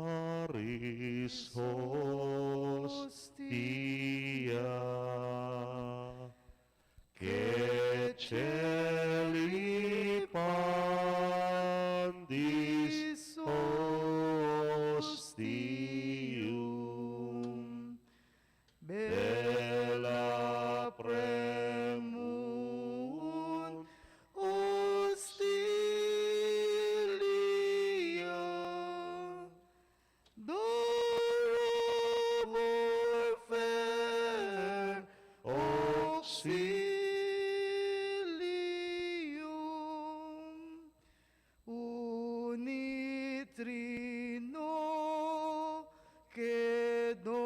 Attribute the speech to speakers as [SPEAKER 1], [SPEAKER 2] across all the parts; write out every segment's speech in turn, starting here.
[SPEAKER 1] salutaris hostia, que celi pandis hostium, bella premunt hostilia, dolor fair auxilium, unitrino que Domino,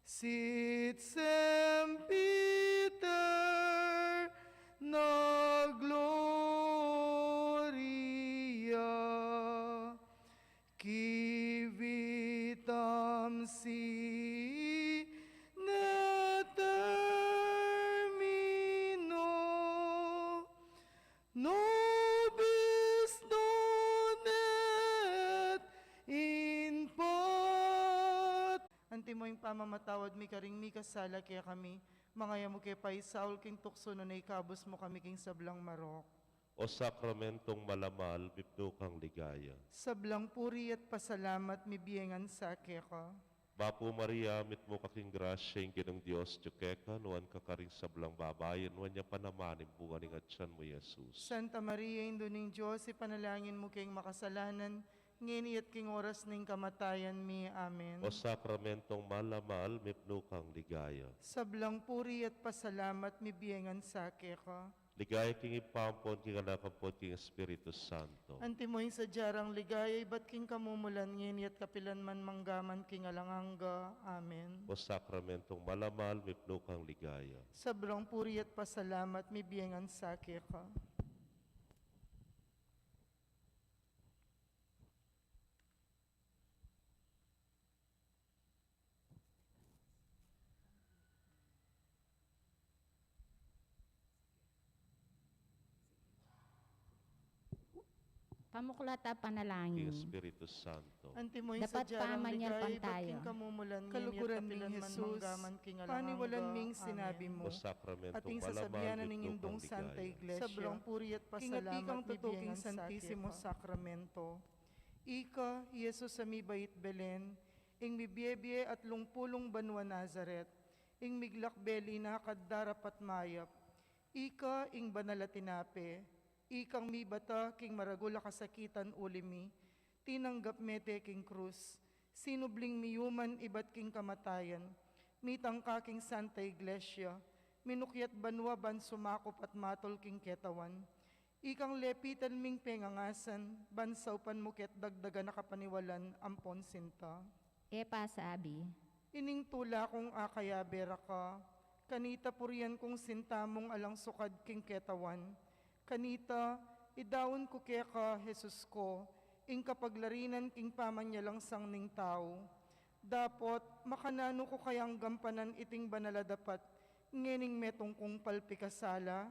[SPEAKER 1] sit sempiter na gloria, qui vitam si ne termino, nobis donet in pot. Antimoing pamamatawad mi karing mi kasala kaya kami, mga yamo kay paisaul king tukso no na ikabos mo kami king sablang marok.
[SPEAKER 2] O sakramentong malamal, bipno kang ligaya.
[SPEAKER 1] Sablang puri at pasalamat mi biyengan sa keka.
[SPEAKER 2] Bapo Maria, mit mo kaking grasya yung ginong Diyos, tiyukeka, nuan ka karing sablang babayan, nuan niya panamanim, bunganing at siyan mo, Jesus.
[SPEAKER 1] Santa Maria, Induning Diyos, ipanalangin mo kayong makasalanan, ngini at king oras ning kamatayan mi. Amen.
[SPEAKER 2] O sakramentong malamal, bipno kang ligaya.
[SPEAKER 1] Sablang puri at pasalamat mi biyengan sa keka.
[SPEAKER 2] Ligaya king ipampon, king anakampon, king Espiritu Santo.
[SPEAKER 1] Antimoing sa jarang ligaya, ba't king kamumulan ngini at kapilan man manggaman king alanganga. Amen.
[SPEAKER 2] O sakramentong malamal, bipno kang ligaya.
[SPEAKER 1] Sabrang puri at pasalamat mi biyengan sa keka.
[SPEAKER 3] Pamuklata
[SPEAKER 2] King
[SPEAKER 3] panalangin.
[SPEAKER 2] Espiritu Santo.
[SPEAKER 1] Antimoing sa
[SPEAKER 3] Dapat
[SPEAKER 1] jarang
[SPEAKER 3] pamanyal
[SPEAKER 1] ligay, ba't
[SPEAKER 3] pantayo.
[SPEAKER 1] king kamumulan
[SPEAKER 4] Kaluguran
[SPEAKER 1] ngini
[SPEAKER 4] ning
[SPEAKER 1] at kapilan man
[SPEAKER 4] Jesus,
[SPEAKER 1] manggaman king alanganga.
[SPEAKER 4] paniwalan ming
[SPEAKER 1] Amen.
[SPEAKER 4] sinabi mo,
[SPEAKER 2] O sakramentong
[SPEAKER 1] Ating
[SPEAKER 2] malamal,
[SPEAKER 1] sasabihanan ng
[SPEAKER 2] bipno
[SPEAKER 1] indong
[SPEAKER 2] kang
[SPEAKER 1] Santa
[SPEAKER 2] ligaya.
[SPEAKER 1] Iglesia, sabrang puri at pasalamat
[SPEAKER 4] Kingapikang tutuking
[SPEAKER 1] bibiyangan sa
[SPEAKER 4] Santisimo
[SPEAKER 1] Santisimo Sakramento. Ika, Jesus sa mibait Belen, ing mibyebye at lungpulong banwa Nazaret, ing miglakbeli na kaddarapat mayap. Ika, ing banala tinape, ikang mibata king maragula kasakitan ulimi, tinanggap mete king krus, sinubling miyuman ibat king kamatayan, mitang kaking Santa Iglesia, minukyat banwa ban sumakop at matol king ketawan, ikang lepitan ming pengangasan, bansaw panmuket dagdaga nakapaniwalan ampon sinta.
[SPEAKER 3] Epa sabi,
[SPEAKER 1] Ining tula kong akayabera ka, kanita purian kong sintamong alang sukad king ketawan, kanita idawon ko keka Jesus ko, ing kapaglarinan king pamanyalang sang ning tao. Dapot makanano ko kayang gampanan iting banaladapat, ngening metong kong palpikasala.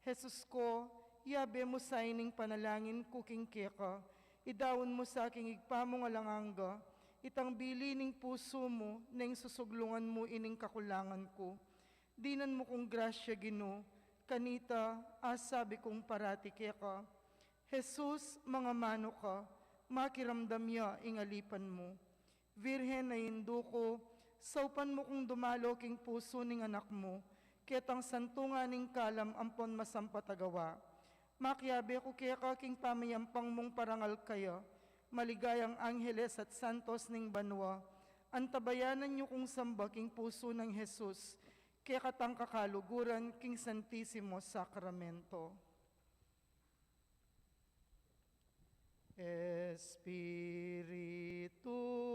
[SPEAKER 1] Jesus ko, yabe mo sa ining panalangin ko king keka, idawon mo sa aking igpamong alanganga, itang bilining puso mo, neng susuglungan mo ining kakulangan ko. Dinan mo kong grasya Ginoo, kanita asabi kong parati keka. Jesus, mga mano ka, makiramdam ya ingalipan mo. Virhen na hindu ko, saupan mo kong dumalo king puso ning anak mo, ketang santunga ning kalam ampon masampatagawa. Makiabe ko keka king pamayampang mong parangal kaya, maligayang angheles at santos ning banwa, antabayanan niyo kong samba king puso ng Jesus, kaya katang kakaluguran king Santisimo Sakramento.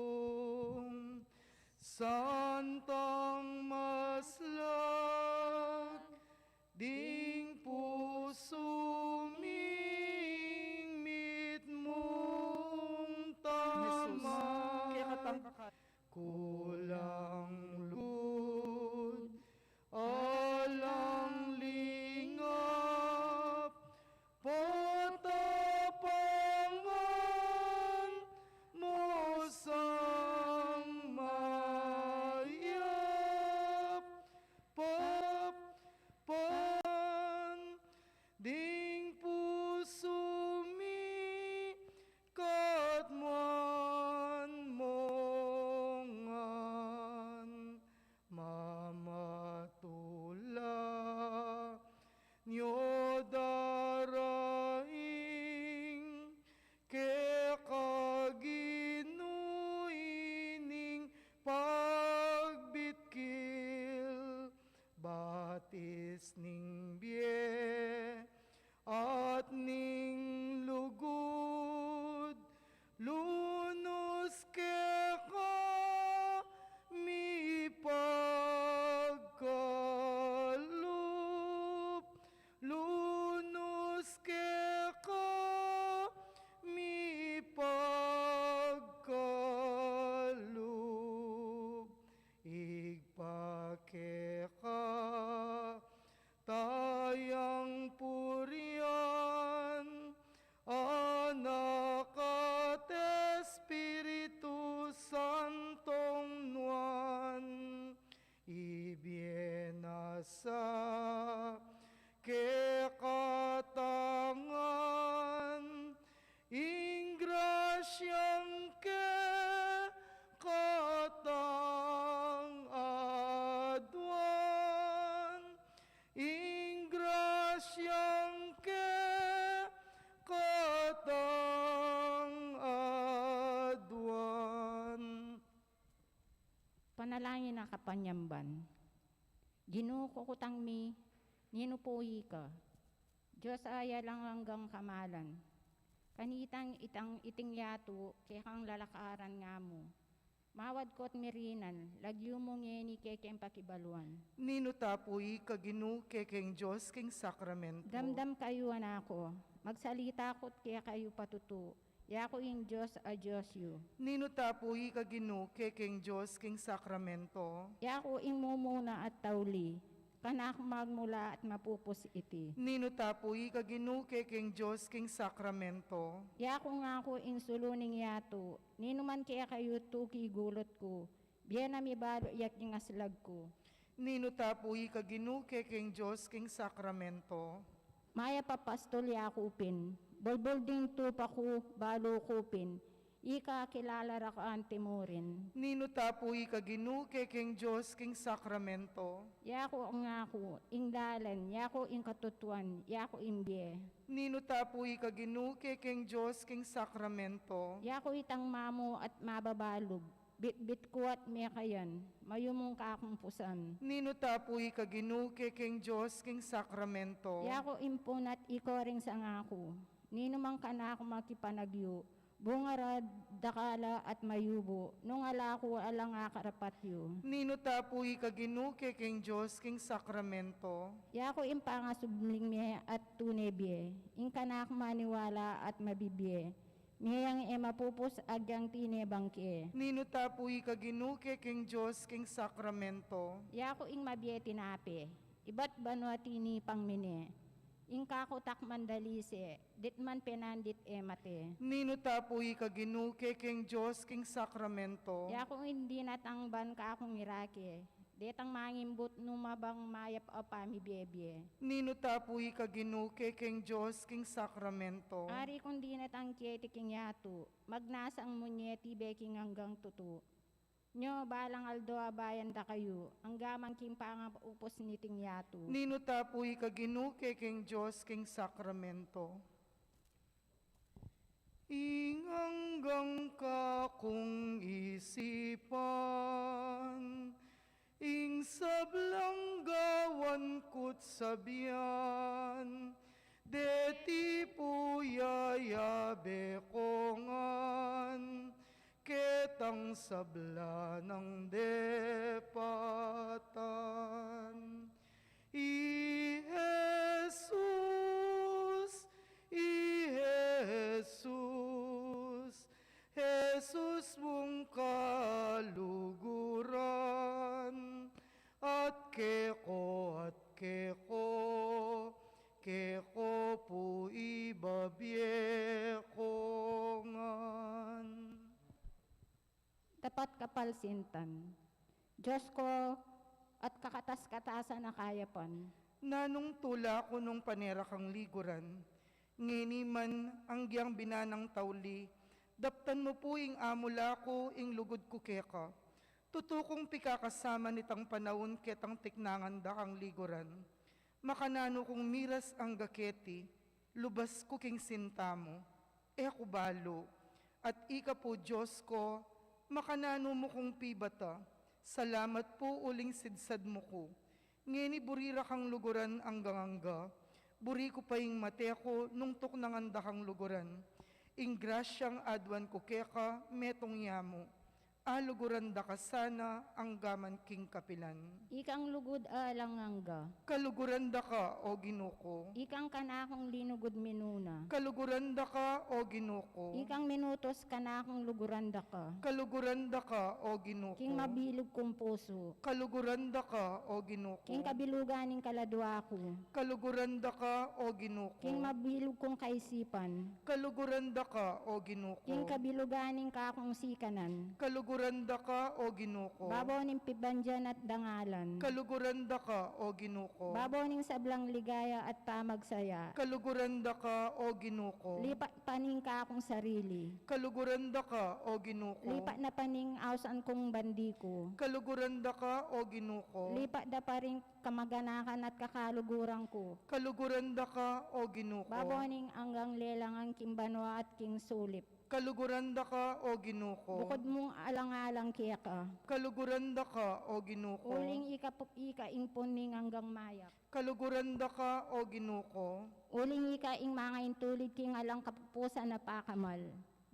[SPEAKER 1] Espiritum Santang maslag, ding puso ming mit mong tama. Kaya katang kulang lugod, alang ling Diyos ning biye at ning lugod, lunos ke ka mi pagkalup, lunos ke ka mi pagkalup, igpake ka tayang purian, anak at Espiritu Santong nuan, ibienasa ke katangan, ingrasyang ke katang adwan, ingrasyang ke katang adwan.
[SPEAKER 3] Panalangin na kapanyamban. Ginoo ko kutang mi, ninupuhi ka. Diyos aya lang hanggang kamalan. Kanitang iting yato, kaya kang lalakaran nga mo. Mawad ko't mirinan, lagyo mo ngeni kekem pakibaluan.
[SPEAKER 1] Nino tapoy kaginu kekeng Diyos king sakramento.
[SPEAKER 3] Damdam kayo anako, magsalita ko't kaya kayo patutu. Yako ing Diyos a Diyos yu.
[SPEAKER 1] Nino tapoy kaginu kekeng Diyos king sakramento.
[SPEAKER 3] Yako ing mumuna at tauli, kanak magmula at mapupos iti.
[SPEAKER 1] Nino tapoy kaginu kekeng Diyos king sakramento.
[SPEAKER 3] Yako nga ko ing suluning yato, ninuman kaya kayo tuki gulot ko, biya na mi balo yak yung aslag ko.
[SPEAKER 1] Nino tapoy kaginu kekeng Diyos king sakramento.
[SPEAKER 3] Maya papastol yakupin, bolbol ding tupa ko, balo kupin, ika kilala ra ka antimurin.
[SPEAKER 1] Nino tapoy kaginu kekeng Diyos king sakramento.
[SPEAKER 3] Yako nga ko, ing dalan, yako ing katutuan, yako ing biye.
[SPEAKER 1] Nino tapoy kaginu kekeng Diyos king sakramento.
[SPEAKER 3] Yako itang mamo at mababalog, bit ko at mekayan, mayumong kakumpusan.
[SPEAKER 1] Nino tapoy kaginu kekeng Diyos king sakramento.
[SPEAKER 3] Yako impun at ikoring sa ngako, ninumang kanako makipanagyo, bungarad, dakala at mayubo, nung alako alang akarapatyo.
[SPEAKER 1] Nino tapoy kaginu kekeng Diyos king sakramento.
[SPEAKER 3] Yako impangasubling me at tunebye, ing kanak maniwala at mabibye, miyang mapupos agyang tinebang ke.
[SPEAKER 1] Nino tapoy kaginu kekeng Diyos king sakramento.
[SPEAKER 3] Yako ing mabye tinape, iba't banwatini pangmine, ing kakutak mandalise, ditman penandit mate.
[SPEAKER 1] Nino tapoy kaginu kekeng Diyos king sakramento.
[SPEAKER 3] Yako hindi natangban ka akong irake, detang mangimbut numabang mayap apami bebye.
[SPEAKER 1] Nino tapoy kaginu kekeng Diyos king sakramento.
[SPEAKER 3] Ari kung di natang kiyeti king yato, magnasang munyeti beking hanggang tutu. Nyo balang aldo abayan da kayo, ang gamang kimpanga upos niting yato.
[SPEAKER 1] Nino tapoy kaginu kekeng Diyos king sakramento. Inganggang ka kung isipan, ing sablang gawan ko't sabian, deti puyayabe kongan, ketang sabla ng depatan. I Jesus, Jesus mong kaluguran, at keko po ibabyekongan.
[SPEAKER 3] Tapat kapalsintan, Diyos ko at kakatas-katasan na kayapan.
[SPEAKER 1] Nanong tula ko nung panera kang liguran, ngini man ang giyang binanang tawli, daptan mo po ing amula ko ing lugod ko keka. Tutukong pikakasama nitang panahon ketang tiknangan da kang liguran. Makanano kong miras ang gaketi, lubas ko king sintamo, ako balo, at ika po Diyos ko, makanano mo kong pibata, salamat po uling sidsad mo ko. Ngeni burira kang luguran angga, buri ko paing mateko nung tuk nanganda kang luguran. Ing grasyang adwan ko keka metong yamo. Luguran da ka sana ang gaman king kapilan.
[SPEAKER 3] Ikang lugod alangangga.
[SPEAKER 1] Kaluguran da ka o Ginoo.
[SPEAKER 3] Ikang kanakong linugod minuna.
[SPEAKER 1] Kaluguran da ka o Ginoo.
[SPEAKER 3] Ikang minutos kanakong luguranda ka.
[SPEAKER 1] Kaluguran da ka o Ginoo.
[SPEAKER 3] King mabilog kong puso.
[SPEAKER 1] Kaluguran da ka o Ginoo.
[SPEAKER 3] King kabiluganing kaladwa ko.
[SPEAKER 1] Kaluguran da ka o Ginoo.
[SPEAKER 3] King mabilog kong kaisipan.
[SPEAKER 1] Kaluguran da ka o Ginoo.
[SPEAKER 3] King kabiluganing kakong sikanan.
[SPEAKER 1] Kaluguran da ka o Ginoo.
[SPEAKER 3] Babaw ning pibandyan at dangalan.
[SPEAKER 1] Kaluguran da ka o Ginoo.
[SPEAKER 3] Babaw ning sablang ligaya at pamagsaya.
[SPEAKER 1] Kaluguran da ka o Ginoo.
[SPEAKER 3] Lipat paning kakong sarili.
[SPEAKER 1] Kaluguran da ka o Ginoo.
[SPEAKER 3] Lipat na paning ausan kong bandiko.
[SPEAKER 1] Kaluguran da ka o Ginoo.
[SPEAKER 3] Lipat da pa rin kamaganakan at kakaluguran ko.
[SPEAKER 1] Kaluguran da ka o Ginoo.
[SPEAKER 3] Babaw ning anggang lelangan king banwa at king sulip.
[SPEAKER 1] Kaluguran da ka o Ginoo.
[SPEAKER 3] Bukod mong alang-alang kaya ka.
[SPEAKER 1] Kaluguran da ka o Ginoo.
[SPEAKER 3] Uling ika-ing puning hanggang mayak.
[SPEAKER 1] Kaluguran da ka o Ginoo.
[SPEAKER 3] Uling ika-ing mga intulid king alang kapupusan na pakamal.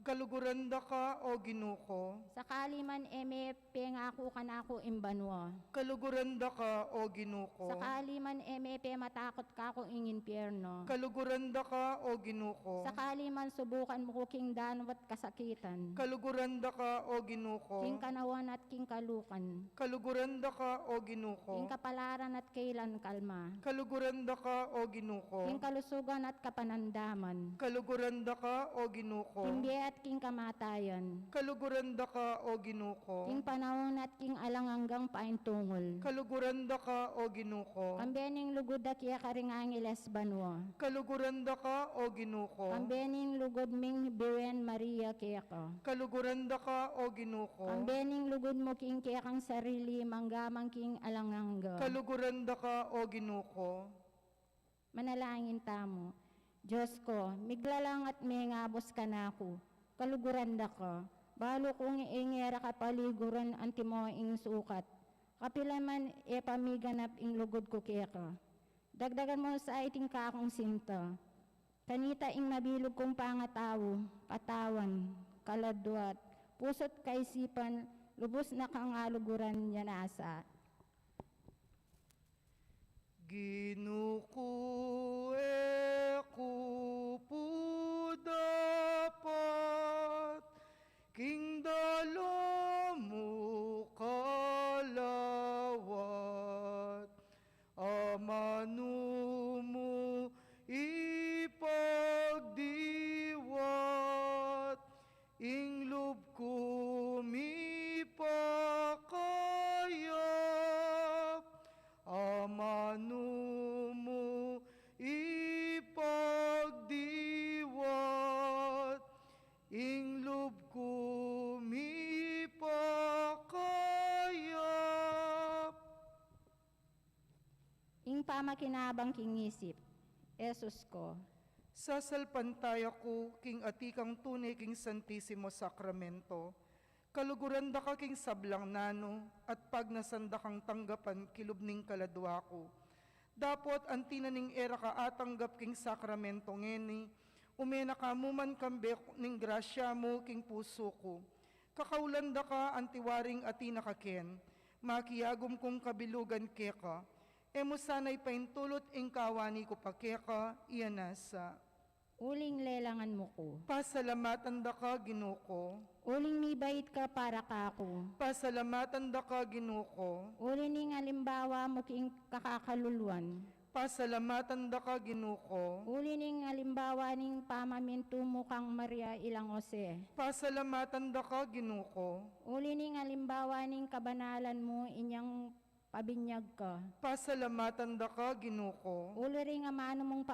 [SPEAKER 1] Kaluguran da ka o Ginoo.
[SPEAKER 3] Sakali man eme pengako kanako imbanwa.
[SPEAKER 1] Kaluguran da ka o Ginoo.
[SPEAKER 3] Sakali man eme pe matakot kako ing impyerno.
[SPEAKER 1] Kaluguran da ka o Ginoo.
[SPEAKER 3] Sakali man subukan mo ko king danwat kasakitan.
[SPEAKER 1] Kaluguran da ka o Ginoo.
[SPEAKER 3] King kanawan at king kalukan.
[SPEAKER 1] Kaluguran da ka o Ginoo.
[SPEAKER 3] King kapalaran at kailan kalma.
[SPEAKER 1] Kaluguran da ka o Ginoo.
[SPEAKER 3] King kalusugan at kapanandaman.
[SPEAKER 1] Kaluguran da ka o Ginoo.
[SPEAKER 3] King biya at king kamatayan.
[SPEAKER 1] Kaluguran da ka o Ginoo.
[SPEAKER 3] King panahon at king alanganggang paintungol.
[SPEAKER 1] Kaluguran da ka o Ginoo.
[SPEAKER 3] Kambening lugod da kiya karingangiles banwa.
[SPEAKER 1] Kaluguran da ka o Ginoo.
[SPEAKER 3] Kambening lugod ming Biwen Maria kiya ka.
[SPEAKER 1] Kaluguran da ka o Ginoo.
[SPEAKER 3] Kambening lugod mo king kiya kang sarili manggamang king alangangga.
[SPEAKER 1] Kaluguran da ka o Ginoo.
[SPEAKER 3] Manalangin tamo. Diyos ko, miglalang at mengabos ka na ako. Kaluguran da ka. Balo kong ingera ka paliguran anti mo ing sukat. Kapilaman e pamiganap ing lugod ko kaya ka. Dagdagan mo sa iting kakong sinta. Kanita ing nabilog kong pangatawo, katawan, kaladwat, pusot kaisipan, lubos na kangaluguran niya nasa.
[SPEAKER 1] Ginoo ko po dapat king dalo mo kalawat amano mo ipagdiwat ing loob ko mipakayap amano mo ipagdiwat ing loob ko mipakayap.
[SPEAKER 3] Ing pamakinabang king isip, Esus ko,
[SPEAKER 1] Sasalpantaya ko king atikang tunay king Santisimo Sakramento, kaluguran da ka king sablang nano, at pag nasanda kang tanggapan kilubning kaladwa ko. Dapot ang tinaning era ka atanggap king sakramento ngeni, umena ka muman kambe ning grasya mo king puso ko. Kakaulan da ka antiwaring atina kaken, makiyagom kong kabilugan keka, emo sanay paintulot ing kawani ko pa keka, iyanasa.
[SPEAKER 3] uling lelangan mo ko.
[SPEAKER 1] Pasalamatan da ka, Ginoo ko.
[SPEAKER 3] Uling mibait ka para kako.
[SPEAKER 1] Pasalamatan da ka, Ginoo ko.
[SPEAKER 3] Uling ning alimbawa mo king kakakaluluan.
[SPEAKER 1] Pasalamatan da ka, Ginoo ko.
[SPEAKER 3] Uling ning alimbawa ning pamaminto mo kang Maria ilang Jose.
[SPEAKER 1] Pasalamatan da ka, Ginoo ko.
[SPEAKER 3] Uling ning alimbawa ning kabanalan mo inyang pabinyag ka.
[SPEAKER 1] Pasalamatan da ka, Ginoo ko.
[SPEAKER 3] Uli ring amano mong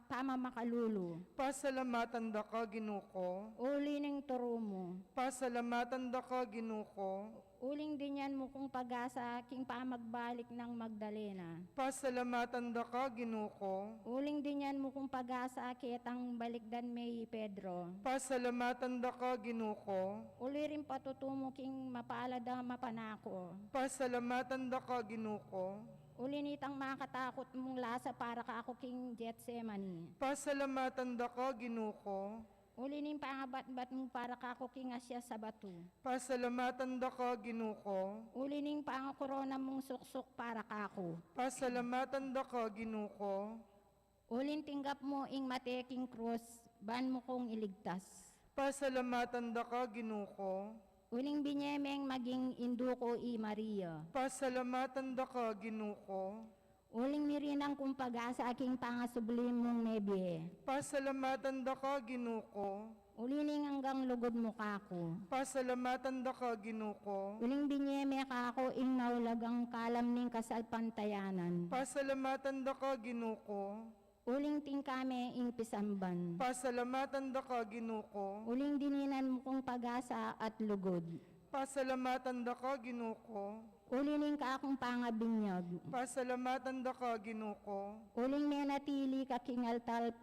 [SPEAKER 3] pamamakalulu.
[SPEAKER 1] Pasalamatan da ka, Ginoo ko.
[SPEAKER 3] Uli ning turo mo.
[SPEAKER 1] Pasalamatan da ka, Ginoo ko.
[SPEAKER 3] Uling dinyan mo kung pag-asa aking pamagbalik ng Magdalena.
[SPEAKER 1] Pasalamatan da ka, Ginoo ko.
[SPEAKER 3] Uling dinyan mo kung pag-asa akitang balikdan may Pedro.
[SPEAKER 1] Pasalamatan da ka, Ginoo ko.
[SPEAKER 3] Uli rin patutumo king mapalada mapanako.
[SPEAKER 1] Pasalamatan da ka, Ginoo ko.
[SPEAKER 3] Ulinitang makatakot mong lasa para ka ako king Getsemani.
[SPEAKER 1] Pasalamatan da ka, Ginoo ko.
[SPEAKER 3] Ulining pangabat-bat mo para ka ako king Asya sa batu.
[SPEAKER 1] Pasalamatan da ka, Ginoo ko.
[SPEAKER 3] Ulining pangakorona mong suksok para ka ako.
[SPEAKER 1] Pasalamatan da ka, Ginoo ko.
[SPEAKER 3] Uling tinggap mo ing mateking krus, ban mo kong iligtas.
[SPEAKER 1] Pasalamatan da ka, Ginoo ko.
[SPEAKER 3] Uling binyemeng maging induko i Maria.
[SPEAKER 1] Pasalamatan da ka, Ginoo ko.
[SPEAKER 3] Uling mirinang kung pag-asa aking pangasublim mong nebye.
[SPEAKER 1] Pasalamatan da ka, Ginoo ko.
[SPEAKER 3] Ulining hanggang lugod mo ka ako.
[SPEAKER 1] Pasalamatan da ka, Ginoo ko.
[SPEAKER 3] Uling binyeme ka ako ing naulagang kalam ning kasalpantayanan.
[SPEAKER 1] Pasalamatan da ka, Ginoo ko.
[SPEAKER 3] Uling tingkame ing pisamban.
[SPEAKER 1] Pasalamatan da ka, Ginoo ko.
[SPEAKER 3] Uling dininan mo kong pag-asa at lugod.
[SPEAKER 1] Pasalamatan da ka, Ginoo ko.
[SPEAKER 3] Ulining ka akong pangabinyag.
[SPEAKER 1] Pasalamatan da ka, Ginoo ko.
[SPEAKER 3] Uling menatili ka king altar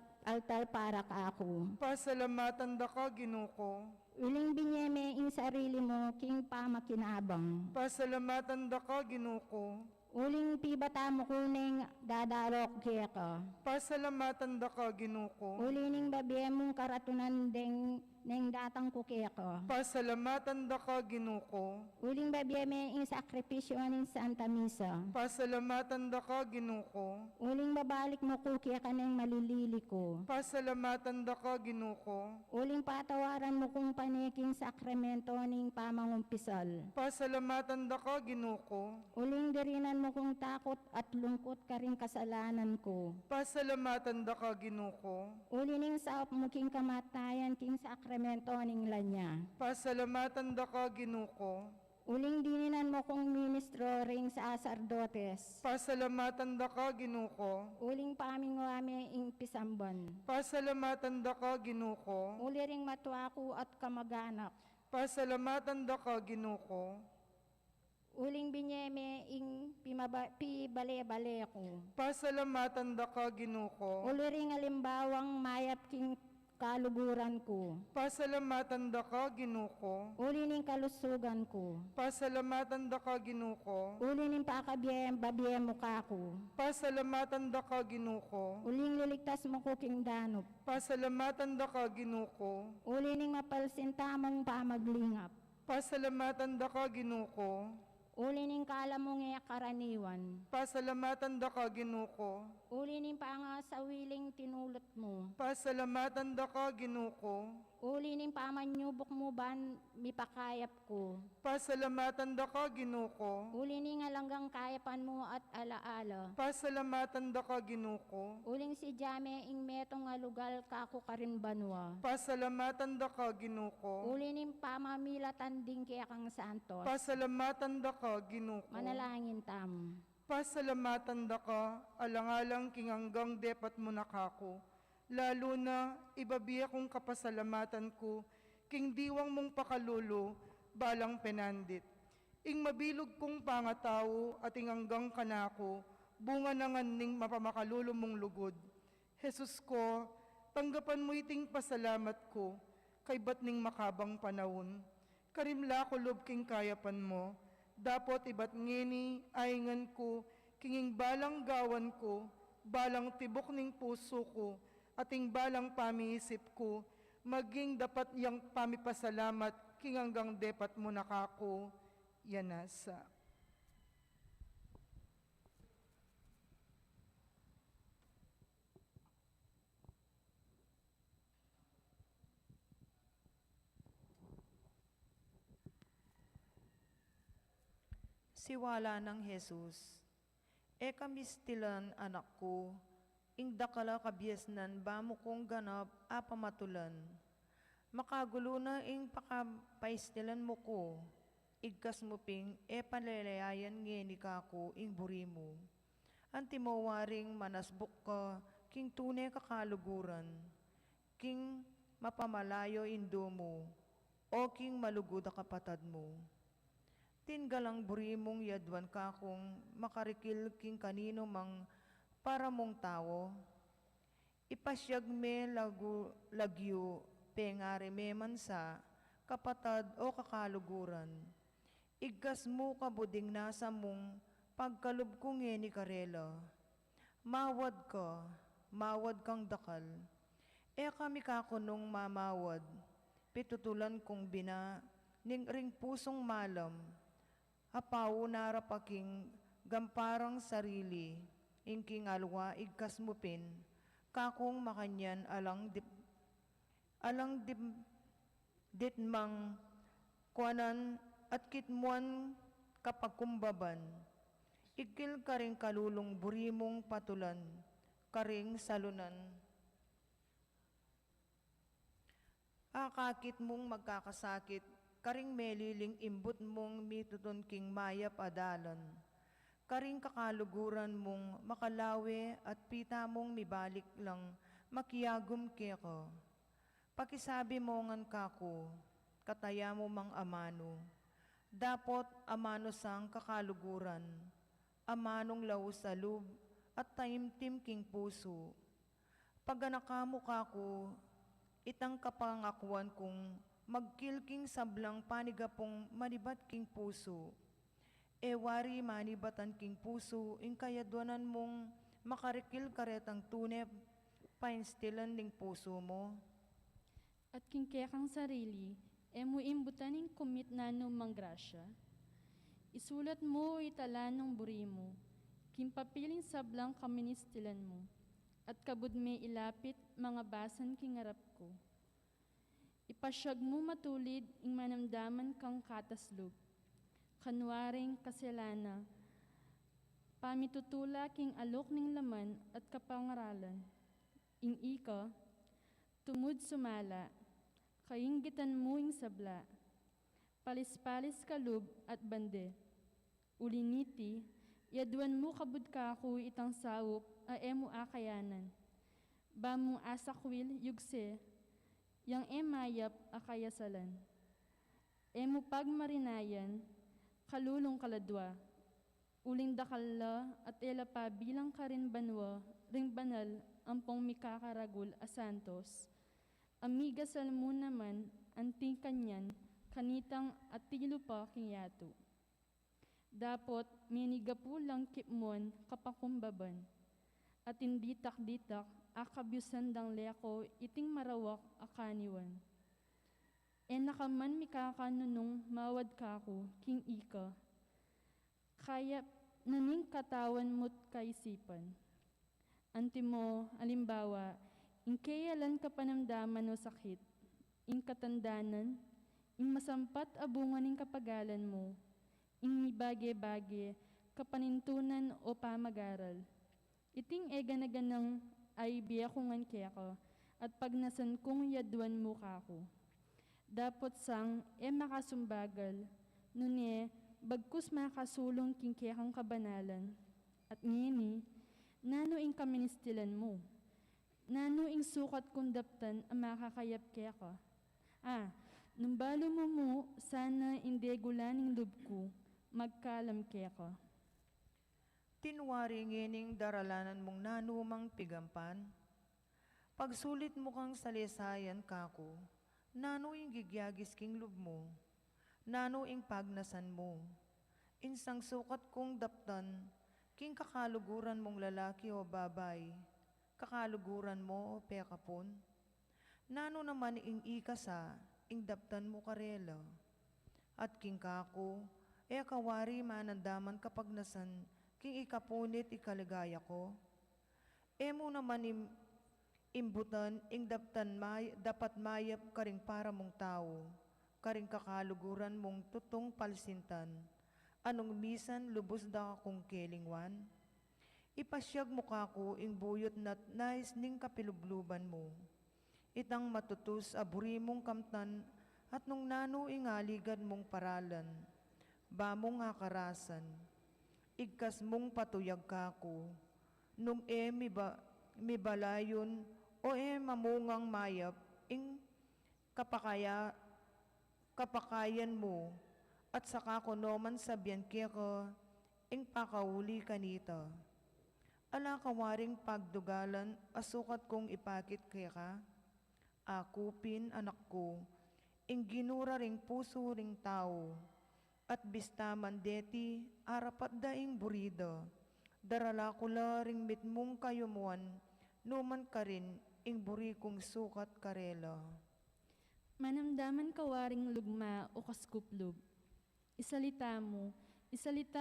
[SPEAKER 3] para ka ako.
[SPEAKER 1] Pasalamatan da ka, Ginoo ko.
[SPEAKER 3] Uling binyeme ing sarili mo king pamakinabang.
[SPEAKER 1] Pasalamatan da ka, Ginoo ko.
[SPEAKER 3] Uling pibata mo kuning dadarok kaya ka.
[SPEAKER 1] Pasalamatan da ka, Ginoo ko.
[SPEAKER 3] Ulining babiye mong karatunan neng datang ko kaya ka.
[SPEAKER 1] Pasalamatan da ka, Ginoo ko.
[SPEAKER 3] Uling babiye me ing sakripisyo ning Santa Misa.
[SPEAKER 1] Pasalamatan da ka, Ginoo ko.
[SPEAKER 3] Uling babalik mo ko kaya ka neng malilili ko.
[SPEAKER 1] Pasalamatan da ka, Ginoo ko.
[SPEAKER 3] Uling patawaran mo kung paniking sakramento ning pamangumpisal.
[SPEAKER 1] Pasalamatan da ka, Ginoo ko.
[SPEAKER 3] Uling dirinan mo kung takot at lungkot ka rin kasalanan ko.
[SPEAKER 1] Pasalamatan da ka, Ginoo ko.
[SPEAKER 3] Ulining saop mo king kamatayan king sakramento ning lanya.
[SPEAKER 1] Pasalamatan da ka, Ginoo ko.
[SPEAKER 3] Uling dininan mo kong ministro ring sa asardotes.
[SPEAKER 1] Pasalamatan da ka, Ginoo ko.
[SPEAKER 3] Uling pamingwame ing pisamban.
[SPEAKER 1] Pasalamatan da ka, Ginoo ko.
[SPEAKER 3] Uli ring matuako at kamag-anak.
[SPEAKER 1] Pasalamatan da ka, Ginoo ko.
[SPEAKER 3] Uling binyeme ing pibale-bale ko.
[SPEAKER 1] Pasalamatan da ka, Ginoo ko.
[SPEAKER 3] Uli ring alimbawang mayap king kaluguran ko.
[SPEAKER 1] Pasalamatan da ka, Ginoo ko.
[SPEAKER 3] Uli ning kalusugan ko.
[SPEAKER 1] Pasalamatan da ka, Ginoo ko.
[SPEAKER 3] Uli ning babye mo ka ko.
[SPEAKER 1] Pasalamatan da ka, Ginoo ko.
[SPEAKER 3] Uling liligtas mo ko king danop.
[SPEAKER 1] Pasalamatan da ka, Ginoo ko.
[SPEAKER 3] Uli ning mapalsinta mong pamaglingap.
[SPEAKER 1] Pasalamatan da ka, Ginoo ko.
[SPEAKER 3] Uli ning kala mo nga karaniwan.
[SPEAKER 1] Pasalamatan da ka, Ginoo ko.
[SPEAKER 3] Uli ning pangasawiling tinulot mo.
[SPEAKER 1] Pasalamatan da ka, Ginoo ko.
[SPEAKER 3] Uli ning pamanyubok mo ban mipakayap ko.
[SPEAKER 1] Pasalamatan da ka, Ginoo ko.
[SPEAKER 3] Uli ning alanggang kayapan mo at alaala.
[SPEAKER 1] Pasalamatan da ka, Ginoo ko.
[SPEAKER 3] Uling si Jame ing metong alugal kako karin banwa.
[SPEAKER 1] Pasalamatan da ka, Ginoo ko.
[SPEAKER 3] Uli ning pamamilatan din kaya kang santos.
[SPEAKER 1] Pasalamatan da ka, Ginoo ko.
[SPEAKER 3] Manalangin tam.
[SPEAKER 1] Pasalamatan da ka, alang-alang king hanggang depat mo nakako. Lalo na ibabiya kong kapasalamatan ko, king diwang mong pakalulo, balang penandit. Ing mabilog kong pangatao at ing hanggang kanako, bunga na ning mapamakalulo mong lugod. Jesus ko, tanggapan mo iting pasalamat ko, kay ba't ning makabang panahon. Karimla ko lob king kayapan mo, dapot iba't ngeni ayngan ko, kinging balang gawan ko, balang tibok ning puso ko, ating balang pamiisip ko, maging dapat yang pamipasalamat, king hanggang depat mo nakako, yanasa.
[SPEAKER 4] Siwala ng Jesus, e kamistilan anak ko, ing dakala kabiesnan ba mo kong ganap apamatulan. Makagulo na ing pakapaistilan mo ko, igkas mo ping e palalayayan ngeni ka ko ing buri mo. Anti mo waring manasbuk ka, king tunay kakaluguran, king mapamalayo indo mo, o king malugod kapatad mo. Tingalang buri mong yadwan ka kung makarikil king kanino mang para mong tao, ipasyag me lagyo, pengari me mansa, kapatad o kakaluguran. Igkas mo kabuding nasa mong Pagkalub ko ni Karela, mawad kang dakal. E kami kakunong mamawad, pitutulan kong bina, ning ring pusong malam, apaw narapaking gamparang sarili, ingking alwa igkas mupin, kakong makanyan ditmang kuanan at kitmuan kapagkumbaban. Ikil karing kalulong burimong patulan, karing salunan. Akakit mong magkakasakit, karing meliling imbut mong mitutun king mayap adalan. Karing kakaluguran mong makalawe at pita mong mibalik lang makiyagum keko. Pakisabi mo ngan kako, kataya mo mang amano. Dapot amano sang kakaluguran, amanong law sa lub at taimtim king puso. Paganakamo kako, itang kapangakuan kong magkilking sablang panigapong manibat king puso. Wari manibatan king puso, ing kayadwanan mong makarikil karetang tunep, painstilan ning puso mo.
[SPEAKER 5] At kingkekang sarili, mo imbutaning kumit na no manggrasya. Isulat mo itala ng buri mo, kimpapiling sablang kaministilan mo, at kabud me ilapit mga basan kingarap ko. Ipasyag mo matulid ing manamdaman kang kataslog, kanwaring kaselana, pamitutula king alok ning laman at kapangaralan. Ing ika, tumud sumala, kainggitan mo ing sabla, palis-palis kalub at bande. Uliniti, yaduan mo kabud kako itang sawop a emo akayanan. Bamong asakwil yugse, yang mayap akayasalan. Emo pagmarinayan, kalulong kaladwa, uling dakalla at ela pa bilang karin banwa, ring banal ampong mikakaragul a santos. Amigasal mo naman anting kanyan, kanitang at tilo pa kingyato. Dapot minigapu lang kipmon kapakumbaban, at hindi takditak akabyusan dang leko iting marawak akaniwan. Nakaman mikakanunong mawad kako king ika, kaya naning katawan mo't kaisipan. Antimo, alimbawa, ing kayalan kapanamdaman o sakit, ing katandanan, ing masampat abungan ing kapagalan mo, ing mibage-bage, kapanintunan o pamagaral. Iting ega-naganang ay biya kungan keko, at pagnasan kong yaduan mo kako. Dapot sang makasumbagal, nunye bagkus makasulong king kekang kabanalan. At ngini, nano ing kaministilan mo, nano ing sukat kong daptan ang makakayap keko. Numbalo mo sana inde gulaning lubko, magkalam keko.
[SPEAKER 4] Tinwari ngining daralanan mong nanumang pigampan, pagsulit mo kang salisayan kako, nano ing gigyagis king lub mo, nano ing pagnasan mo, insang sukat kong daptan, king kakaluguran mong lalaki o babay, kakaluguran mo o pekapon, nano naman ing ikasa, ing daptan mo karela, at king kako, kawari manandaman kapag nasan, king ikapunit ikaligaya ko. Emo naman imbutan ing dapat mayap karing para mong tao, karing kakaluguran mong tutong palsintan, anong misan lubos da akong kelingwan. Ipasyag mo kako ing buyot nat nais ning kapilubluban mo. Itang matutus aburi mong kamtan at nung nano ingaligad mong paralan, bamong akarasan. Igkas mong patuyag kako, nung mibalayon o mamungang mayap, ing kapakayan mo, at saka ko noman sabyan keko, ing pakauli kanita. Ala kawaring pagdugalan, asukat kong ipakit keka, akupin anak ko, ing ginura ring puso ring tao, at bistaman deti arapat daing burida. Darala ko la ring mitmong kayumuan, numan ka rin ing buri kong sukat karela.
[SPEAKER 5] Manamdaman ka waring lugma o kaskuplog. Isalita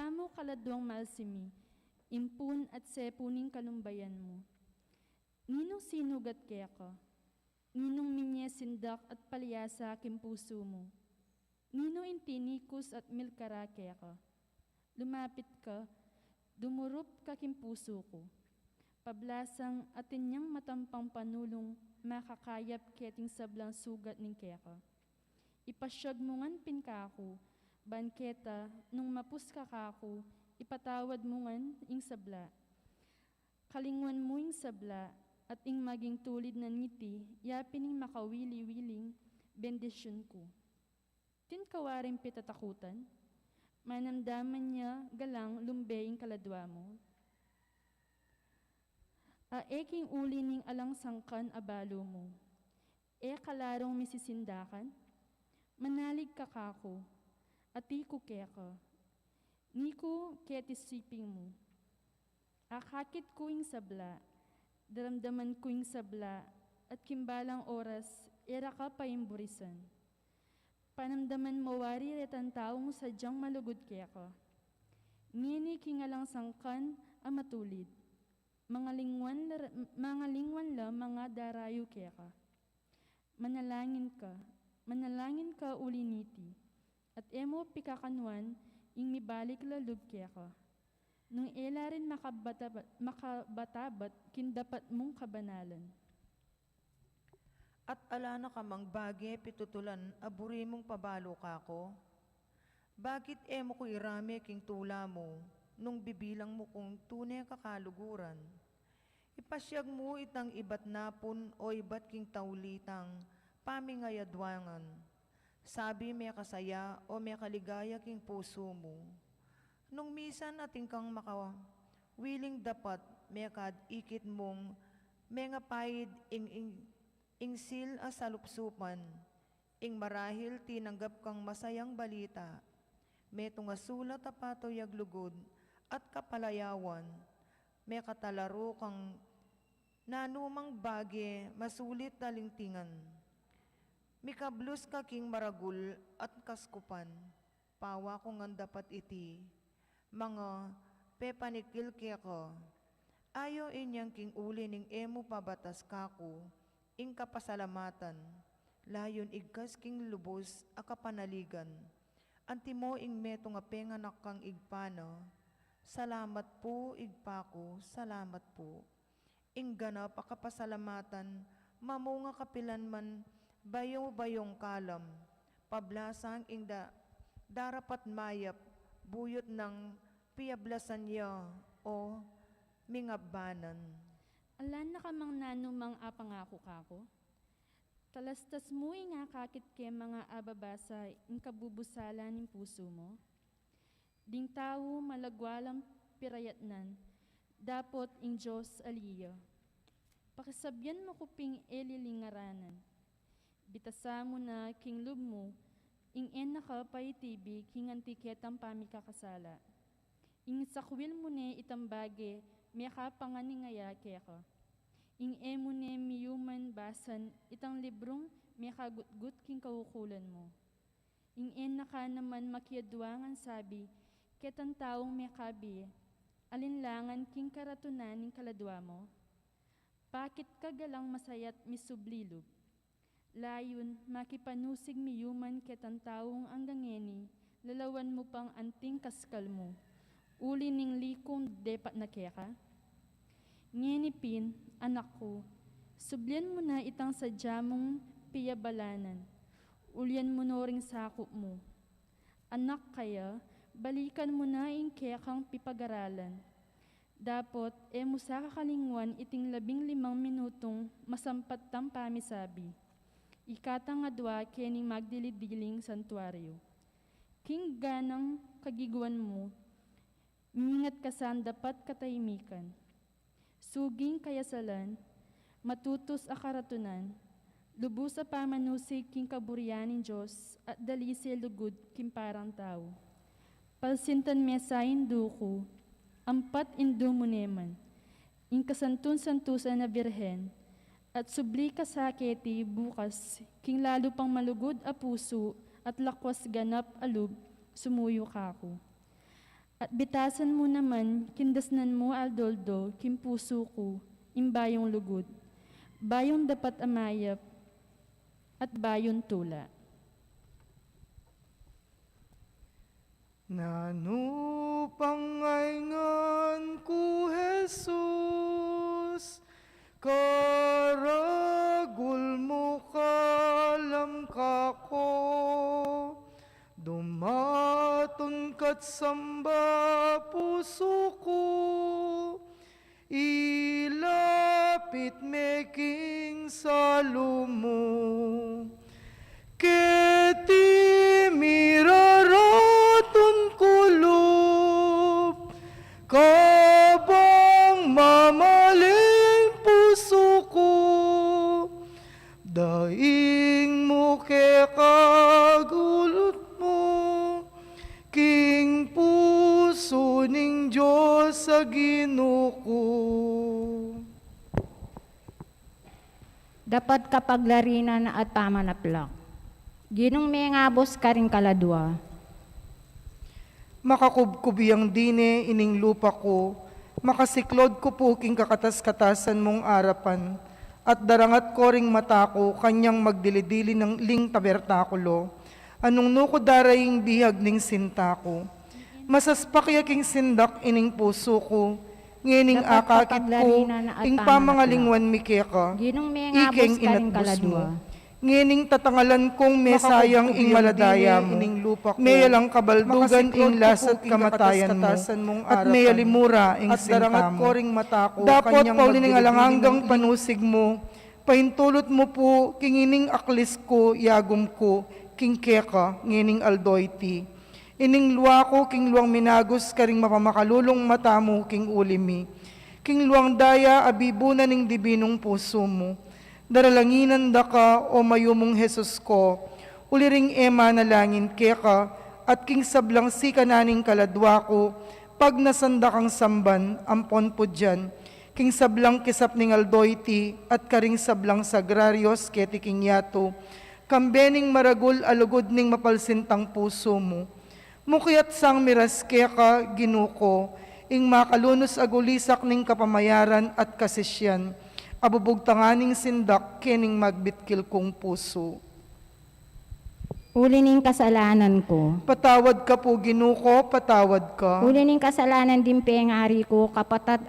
[SPEAKER 5] mo kaladwang malsimi, impun at sepuning kalumbayan mo. Ninong sinugat kaya ka, ninong minye sindak at palyasa aking puso mo. Ninong intinikus at milkara kaya ka. Lumapit ka, dumurup kaking puso ko. Pablasang atinyang matampang panulong makakayap keting sablang sugat ning keka. Ipasyag mo ngan pinkako, banketa, nung mapus ka kako, ipatawad mo ngan ing sabla. Kalingwan mo ing sabla, at ing maging tulid na ngiti, yapin ing makawili-wiling, bendisyon ko. Tinkawaring pitatakutan, manamdaman niya galang lumbeing kaladwa mo. Aeking uli ning alang sangkan abalo mo. Kalarong misisindakan, manalig ka kako, ati ko keka. Niku ketisiping mo. Akakit ko ing sabla, daramdaman ko ing sabla, at kimbalang oras, era ka pa imburisan. Panamdaman mawari retan taong sadyang malugod keka. Ngini kingalang sangkan ang matulid. Mga lingwan la mga darayo keka. Manalangin ka uliniti, at emo pikakanwan ing mibalik lalub keka. Nung ela rin makabatabat kindapat mong kabanalan.
[SPEAKER 4] At ala na kamang bagi pitutulan aburi mong pabalo kako? Bakit emo ko irame king tula mo, nung bibilang mo kung tunay kakaluguran? Ipasyag mo itang ibat napon o ibat king taulitang pamingayadwangan. Sabi may kasaya o may kaligaya king puso mo. Nung misan ating kang makawiling dapat may kad ikit mong may ngapayid ing sil asalupsupan, ing marahil tinanggap kang masayang balita, may tungasulat apato yaglugod at kapalayawan, may katalaro kang nanumang bagi masulit talingtingan. Mikablus ka king maragul at kaskupan, pawa ko ngan dapat iti, mga pepanikil kaya ko. Ayo inyang king uli ning emo pabatas kako, ing kapasalamatan, layon igkas king lubos a kapanaligan, antimo ing meto nga penganak kang igpana, salamat po igpako, salamat po. Ing ganap a kapasalamatan, mamunga kapilan man, bayong kalam, pablasang ing darapat mayap, buyot ng piyablasan niya o mingabanan.
[SPEAKER 5] Alan na kamang nanumang apangako kako? Talastas mo nga kakit ke mga ababasa ing kabubusala ng puso mo? Ding tao malagwalang pirayatnan, dapot ing Diyos aliya. Pakisabyan mo kuping elilingaranan. Bitasa mo na king lub mo, ing en naka paitibig king antiketang pamikakasala. Ing sakwil mo ne itambage, may kapanganingaya keka. Ing emo ne miyuman basan, itang librong may kagutgut king kaukulan mo. Ing en naka naman makiadwangan sabi, ketan taong may kabi, alinlangan king karatunan ning kaladwa mo. Bakit ka galang masayat misublilog? Layon, makipanusig miyuman ketan taong anggangeni, lalawan mo pang anting kaskal mo. Uli ning likong depat na keka? Ngenipin, anak ko, sublian mo na itang sadya mong piyabalanan. Ulyan mo no ring sakop mo. Anak kaya, balikan mo na ing kekang pipag-aralan. Dapot, mo sa kakalingwan iting 15 minutong masampat tang pamisabi. Ikatang adwa kening magdilidiling santuaryo. King ganang kagiguan mo, mingat kasan dapat katahimikan. Suging kayasalan, matutos a karatunan, lubos sa pamanusig king kaburianing Diyos at dalisi lugod king parang tao. Palsintan mesa induko, ampat indumuneman, in kasantun-santusan na birhen, at subli ka saketi bukas, king lalo pang malugod a puso, at lakwas ganap alub, sumuyo kako. At bitasan mo naman, kindasnan mo aldoldo, king puso ko, imbayong lugod. Bayong dapat amayap, at bayon tula.
[SPEAKER 1] Nanupangayngan ko, Jesus, karagul mo kalam kako, dumaton kat samba puso ko, ilapit meking salumo, keti miraraton kulop, kabang mamaling puso ko, daing mo ke kagulot mo, king puso ning Diyos sa Ginoo.
[SPEAKER 3] Dapat kapaglarinan at pamanaplak. Ginong may ngabos ka rin kaladwa.
[SPEAKER 1] Makakubkubiyang dine ining lupa ko, makasiklod ko po king kakatas-katasan mong arapan, at darangat ko ring mata ko kanyang magdilidili ng ling tabernakulo, anong nuko daraying bihag ning sinta ko. Masaspak king sindak ining puso ko, ngining
[SPEAKER 3] Dapat
[SPEAKER 1] akakit ko,
[SPEAKER 3] kapaglarinan at
[SPEAKER 1] ing
[SPEAKER 3] pamanaplak.
[SPEAKER 1] pamangalingwan mikeka,
[SPEAKER 3] Ginong may ngabos
[SPEAKER 1] ikeng
[SPEAKER 3] ka rin
[SPEAKER 1] inatbos mo.
[SPEAKER 3] kaladwa.
[SPEAKER 1] Ngining tatangalan kong mesayang ing maladaya mo, may lang kabaldugan ing lasat kamatayan mo, at may alimura ing sinta mo. Dapat paulining alanganggang panusig mo, pahintulot mo po, kingining aklis ko, yagom ko, king keka, ngining aldoyti. Ining luwa ko, king luwang minagos, karing mapamakalulong mata mo, king ulimi. King luwang daya, abibunan ning dibinong puso mo. Daralanginan da ka, o mayumong Jesus ko, uliring ema na langin keka, at king sablang si kananing kaladwa ko, pag nasanda kang samban, ampon po dyan, king sablang kisap ning aldoyti, at karing sablang sagrarios keti king yato, kambening maragul alugod ning mapalsintang puso mo. Mukiat sang miras keka, ginuko, ing makalunos agulisak ning kapamayaran at kasisyan, abubugtanganing sindak kening magbitkil kong puso.
[SPEAKER 3] Uli ning kasalanan ko.
[SPEAKER 1] Patawad ka po, ginuko, patawad ka.
[SPEAKER 3] Uli ning kasalanan din pengari ko, kapatad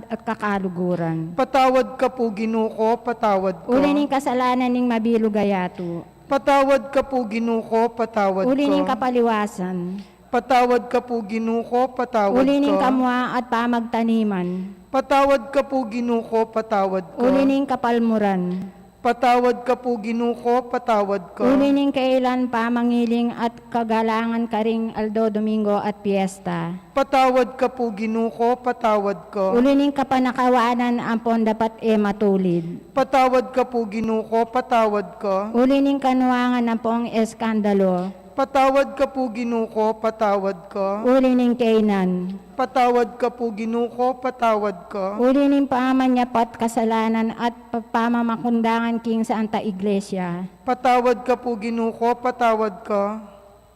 [SPEAKER 3] at kakaluguran.
[SPEAKER 1] Patawad ka po, ginuko, patawad ka.
[SPEAKER 3] Uli ning kasalanan ning mabilugayato.
[SPEAKER 1] Patawad ka po, ginuko, patawad
[SPEAKER 3] Uli ning
[SPEAKER 1] ka.
[SPEAKER 3] kapaliwasan.
[SPEAKER 1] Patawad ka po, ginuko, patawad
[SPEAKER 3] Uli ning
[SPEAKER 1] ka.
[SPEAKER 3] kamwa at pamagtaniman.
[SPEAKER 1] Patawad ka po, ginuko, patawad ka.
[SPEAKER 3] Uli ning kapalmuran.
[SPEAKER 1] Patawad ka po, ginuko, patawad ka.
[SPEAKER 3] Uli ning kailan pamangiling at kagalangan karing Aldo Domingo at Piesta.
[SPEAKER 1] Patawad ka po, ginuko, patawad ka.
[SPEAKER 3] Uli ning kapanakawanan ampon dapat matulid.
[SPEAKER 1] Patawad ka po, ginuko, patawad ka.
[SPEAKER 3] Uli ning kanuangan ampong eskandalo.
[SPEAKER 1] Patawad ka po, ginuko, patawad ka.
[SPEAKER 3] Uli ning kainan.
[SPEAKER 1] Patawad ka po, ginuko, patawad ka.
[SPEAKER 3] Uli ning pamanyapat kasalanan at pamamakundangan king Santa Iglesia.
[SPEAKER 1] Patawad ka po, ginuko, patawad ka.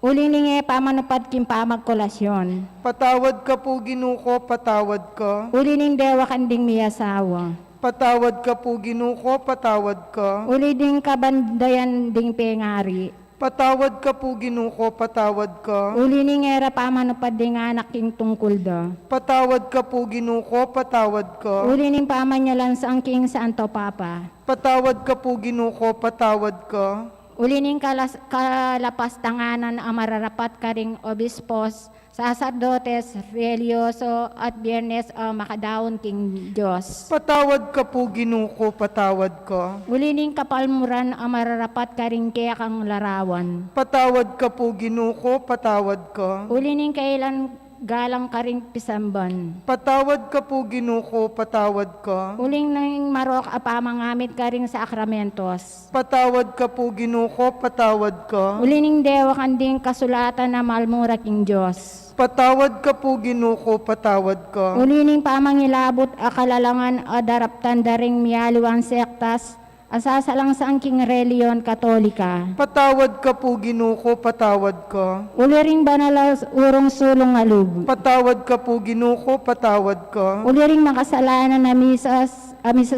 [SPEAKER 3] Uli ning pamanupad king pamagkolasyon.
[SPEAKER 1] Patawad ka po, ginuko, patawad ka.
[SPEAKER 3] Uli ning dewa kanding miyasawa.
[SPEAKER 1] Patawad ka po, ginuko, patawad ka.
[SPEAKER 3] Uli ding kabandayan ding pengari.
[SPEAKER 1] Patawad ka po, ginuko, patawad ka.
[SPEAKER 3] Uli ning era pamanupad ding anak king tungkol da.
[SPEAKER 1] Patawad ka po, ginuko, patawad ka.
[SPEAKER 3] Uli ning pamanyalan sa ang king Santo Papa.
[SPEAKER 1] Patawad ka po, ginuko, patawad ka.
[SPEAKER 3] Uli ning kalapastanganan ang mararapat karing obispos, sacerdotes, religyoso at biyernes o makadaon king Diyos.
[SPEAKER 1] Patawad ka po, ginuko, patawad ka.
[SPEAKER 3] Uli ning kapalmuran ang mararapat karing kaya kang larawan.
[SPEAKER 1] Patawad ka po, ginuko, patawad ka.
[SPEAKER 3] Uli ning kailan galang ka ring pisamban.
[SPEAKER 1] Patawad ka po, Ginuko, patawad ka.
[SPEAKER 3] Uling nang marok apamangamit ka ring sa akramentos.
[SPEAKER 1] Patawad ka po, Ginuko, patawad ka.
[SPEAKER 3] Ulining dewa kanding kasulatan na malmura king Diyos.
[SPEAKER 1] Patawad ka po, Ginuko, patawad ka.
[SPEAKER 3] Ulining pamangilabot akalalangan o daraptan daring miyaliwan sektas asasalang sa king reliyon katolika.
[SPEAKER 1] Patawad ka po, Ginuko, patawad ka.
[SPEAKER 3] Uliring banalas urong sulong alub.
[SPEAKER 1] Patawad ka po, Ginuko, patawad ka.
[SPEAKER 3] Uliring makasalanan na misas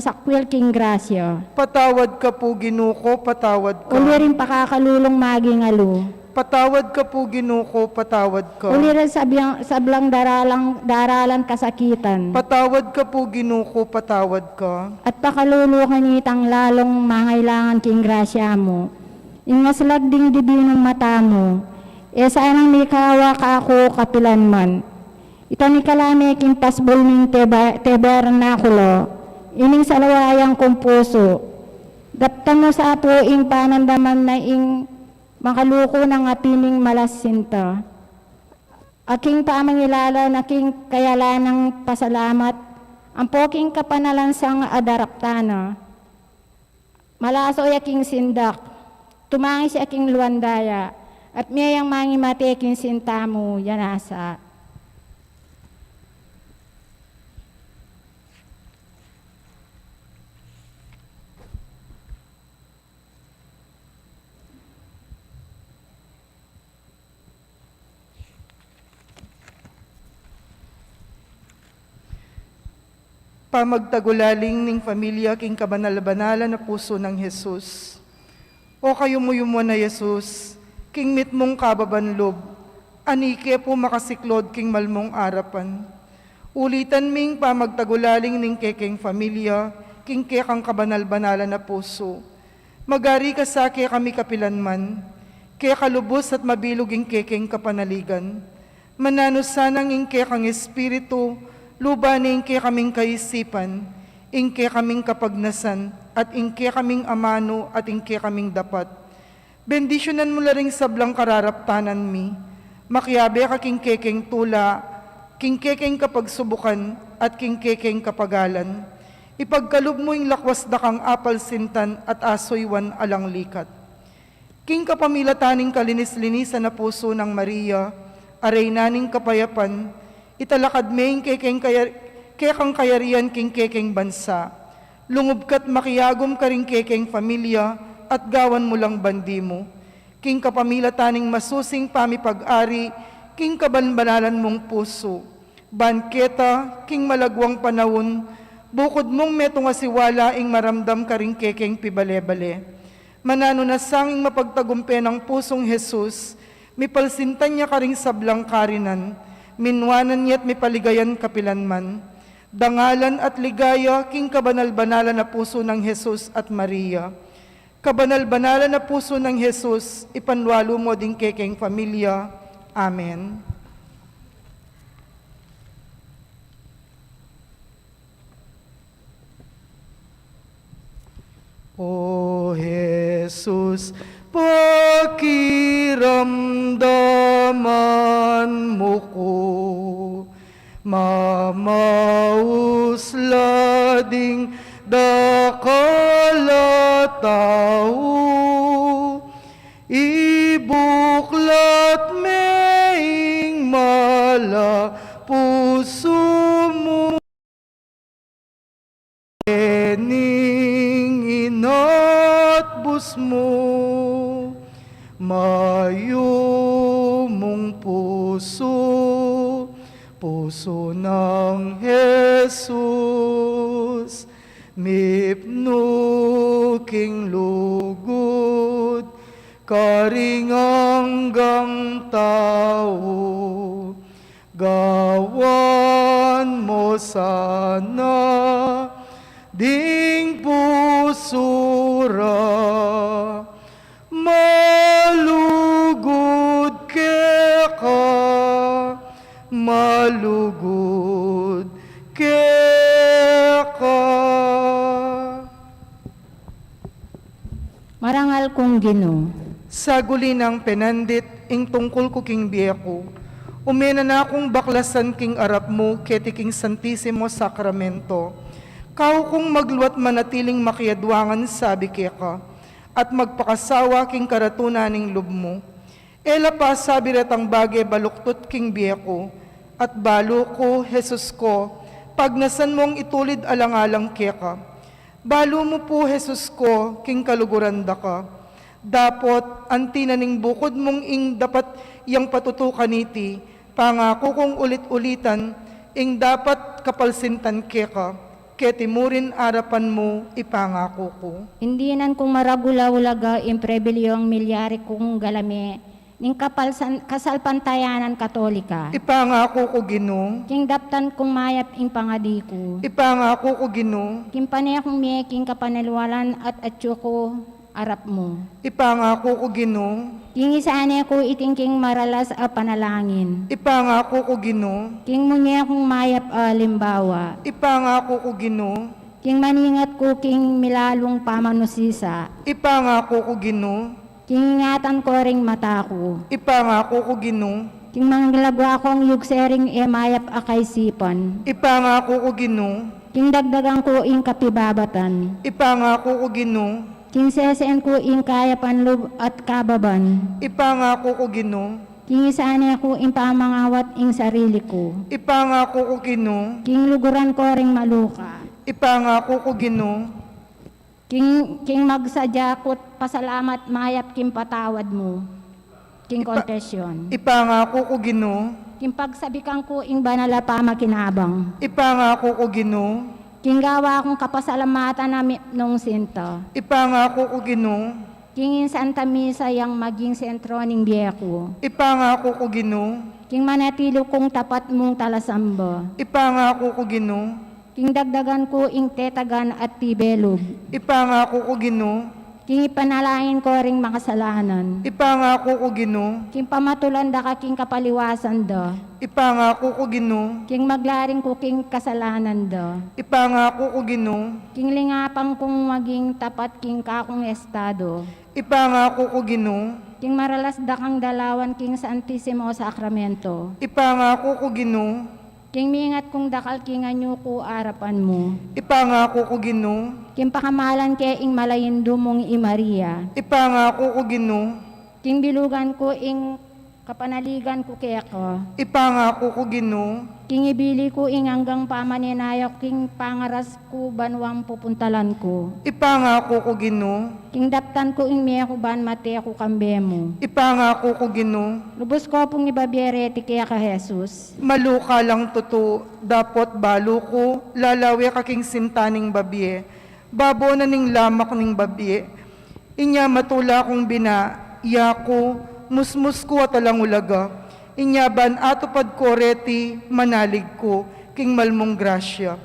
[SPEAKER 3] sakwil king grasya.
[SPEAKER 1] Patawad ka po, Ginuko, patawad ka.
[SPEAKER 3] Uliring pakakalulong maging alu.
[SPEAKER 1] Patawad ka po, Ginuko, patawad ka.
[SPEAKER 3] Uliring sablang daralan kasakitan.
[SPEAKER 1] Patawad ka po, Ginuko, patawad ka.
[SPEAKER 3] At pakalulukan itang lalong mangailangan king grasya mo. Ingaslag ding dibinong mata mo. E sanang may kawa ka ako kapilan man. Ito ni kalame king pasbol ning tabernakulo. Ining salawayang kong puso. Daptan mo sa apuing panandaman na ing makaluko ng apining malasinta. Aking pamangilala na king kayalan ng pasalamat, ang poking kapanalan-sang adaraptana. Malaso yaking sindak, tumangi si aking luandaya, at miyayang mangimati aking sintamu, yanasa.
[SPEAKER 1] Pamagtagulaling ning pamilya king kabanal-banala na puso ng Jesus. O kayumuyumo na Jesus, king mit mong kababanlob, anike po makasiklod king malmong arapan. Ulitan ming pamagtagulaling ning keking pamilya, king kekang kabanal-banala na puso. Magari ka sa kami kapilanman, kaya kalubos at mabilog ing keking kapanaligan. Manano sanang ing kekang espiritu, luba ni ingke kaming kaisipan, ingke kaming kapagnasan, at ingke kaming amano, at ingke kaming dapat. Bendisyonan mo la ring sablang kararaptanan mi, makiabe ka king kekeng tula, king kekeng kapagsubukan, at king kekeng kapagalan. Ipagkalub mo ing lakwas da kang apal sintan at asoywan alang likat. King kapamilataning kalinis-linisan na puso ng Maria, aray naning kapayapan, italakad may kekang kayarian king kekeng bansa. Lungob kat makiyagom ka ring kekeng pamilya at gawan mo lang bandi mo. King kapamilataning masusing pamipag-ari, king kabanbanalan mong puso. Banketa, king malagwang panahon, bukod mong metong asiwala ing maramdam ka ring kekeng pibale-bale. Manano na sanging mapagtagumpe ng pusong Jesus, mipalsintan niya ka ring sablang karinan, minwanan niya't may paligayan kapilanman. Dangalan at ligaya, king kabanal-banalan na puso ng Jesus at Maria. Kabanal-banalan na puso ng Jesus, ipanwalo mo din kekeng pamilya. Amen. O Jesus, pakiramdaman mo ko, mamauslading dakala tao, ibuklat meing mala puso mo, ening inatbus mo, mayo mong puso, puso ng Jesus, mipnuking lugod, karinganggang tao, gawan mo sana, ding pusura, malugod ka, malugod ka.
[SPEAKER 3] Marangal kong Ginoo.
[SPEAKER 1] Sa guli ng penandit, ing tungkol ko king biyako, Umena na akong baklasan king arap mo, keti king Santisimo Sakramento. Kau kung magluwat manatiling makiyadwangan sabi ka, at magpakasawa king karatunaning lub mo. Ela pa sabi retang bagay baluktot king biyeko, at balo ko, Jesus ko, pagnasan mong itulid alang-alang keka. Balo mo po, Jesus ko, king kaluguranda ka. Dapot, antinaning bukod mong ing dapat yang patutukan iti, pangako kong ulit-ulitan, ing dapat kapalsintan keka, ketimurin arapan mo, ipangako ko.
[SPEAKER 3] Indinan kong maragula-ulaga imprebilyong milyari kong galami, ning kasalpantayanan katolika.
[SPEAKER 1] Ipangako ko, Ginoo.
[SPEAKER 3] King daptan kong mayap ing pangadi ko.
[SPEAKER 1] Ipangako ko, Ginoo.
[SPEAKER 3] King panay akong miyaking kapanalwalan at atyo ko arap mo.
[SPEAKER 1] Ipangako ko, Ginoo.
[SPEAKER 3] King isaane ko iting king maralas a panalangin.
[SPEAKER 1] Ipangako ko, Ginoo.
[SPEAKER 3] King munya akong mayap a limbawa.
[SPEAKER 1] Ipangako ko, Ginoo.
[SPEAKER 3] King maningat ko king milalong pamanusisa.
[SPEAKER 1] Ipangako ko, Ginoo.
[SPEAKER 3] King ingatan ko ring mata ko.
[SPEAKER 1] Ipangako ko, Ginoo.
[SPEAKER 3] King manglagwa akong yugsering e mayap a kaisipan.
[SPEAKER 1] Ipangako ko, Ginoo.
[SPEAKER 3] King dagdagan ko ing kapibabatan.
[SPEAKER 1] Ipangako ko, Ginoo.
[SPEAKER 3] King seseen ko ing kaya panlub at kababan.
[SPEAKER 1] Ipangako ko, Ginoo.
[SPEAKER 3] King isaane ko ing pamangawat ing sarili ko.
[SPEAKER 1] Ipangako ko, Ginoo.
[SPEAKER 3] King luguran ko ring maluka.
[SPEAKER 1] Ipangako ko, Ginoo.
[SPEAKER 3] King magsadya ko pasalamat mayap king patawad mo. King confession.
[SPEAKER 1] Ipangako ko, Ginoo.
[SPEAKER 3] King pagsabikan ko ing banala pa makinabang.
[SPEAKER 1] Ipangako ko, Ginoo.
[SPEAKER 3] King gawa akong kapasalamatan na nung sinta.
[SPEAKER 1] Ipangako ko, Ginoo.
[SPEAKER 3] King in Santa Misa yang maging sentro ning biyeko.
[SPEAKER 1] Ipangako ko, Ginoo.
[SPEAKER 3] King manatilo kong tapat mong talasamba.
[SPEAKER 1] Ipangako ko, Ginoo.
[SPEAKER 3] King dagdagan ko ing tetagan at tibelog.
[SPEAKER 1] Ipangako ko, Ginoo.
[SPEAKER 3] King ipanalain ko ring makasalanan.
[SPEAKER 1] Ipangako ko, Ginoo.
[SPEAKER 3] King pamatulan da ka king kapaliwasan da.
[SPEAKER 1] Ipangako ko, Ginoo.
[SPEAKER 3] King maglaring ko king kasalanan da.
[SPEAKER 1] Ipangako ko, Ginoo.
[SPEAKER 3] King lingapang kong maging tapat king kakong estado.
[SPEAKER 1] Ipangako ko, Ginoo.
[SPEAKER 3] King maralas da kang dalawan king Santisimo Sakramento.
[SPEAKER 1] Ipangako ko, Ginoo.
[SPEAKER 3] King mingat kong dakal king anyo ko arapan mo.
[SPEAKER 1] Ipangako ko, Ginoo.
[SPEAKER 3] King pakamalan ke ing malayindo mong i Maria.
[SPEAKER 1] Ipangako ko, Ginoo.
[SPEAKER 3] King bilugan ko ing kapanaligan ko kaya ko.
[SPEAKER 1] Ipangako ko, Ginoo.
[SPEAKER 3] King ibili ko ing hanggang pamaninayok king pangaras ko banwang pupuntalan ko.
[SPEAKER 1] Ipangako ko, Ginoo.
[SPEAKER 3] King daptan ko ing miya ko ban mate ko kambemo.
[SPEAKER 1] Ipangako ko, Ginoo.
[SPEAKER 3] Lubos ko pong ibabiere ti kaya ka Jesus.
[SPEAKER 1] Maluka lang tuto, dapot balo ko, lalawi kaking sintaning babye. Babo na ning lamak ning babye. Inya matula kong binaya ko, musmus ko at alang ulaga. Inyaban atupad ko reti, manalig ko, king malmong grasya.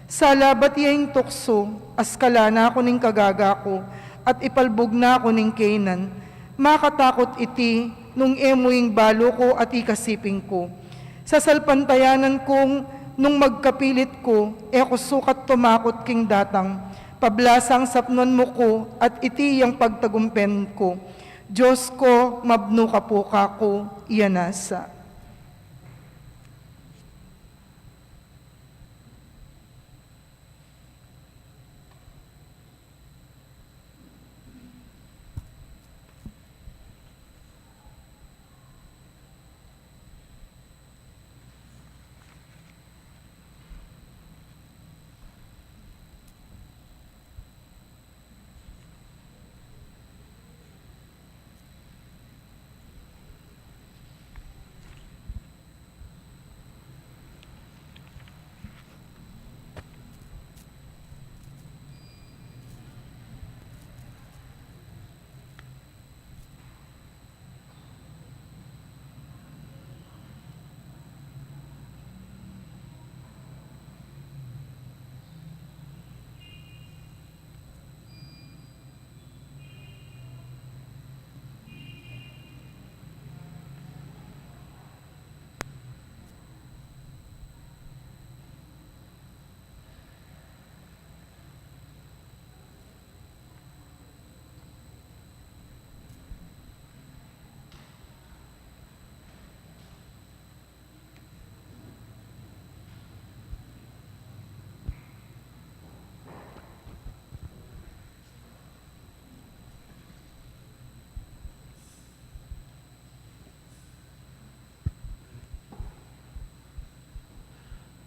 [SPEAKER 1] Sa labat yaing tukso, askala na ako ning kagaga ko, at ipalbog na ako ning Canaan. Makatakot iti, nung emoing balo ko at ikasiping ko. Sa salpantayanan kong, nung magkapilit ko, eko sukat tumakot king datang. Pablasang sapnon mo ko, at iti yang pagtagumpen ko. Diyos ko, mabno ka po kako, iyanasa.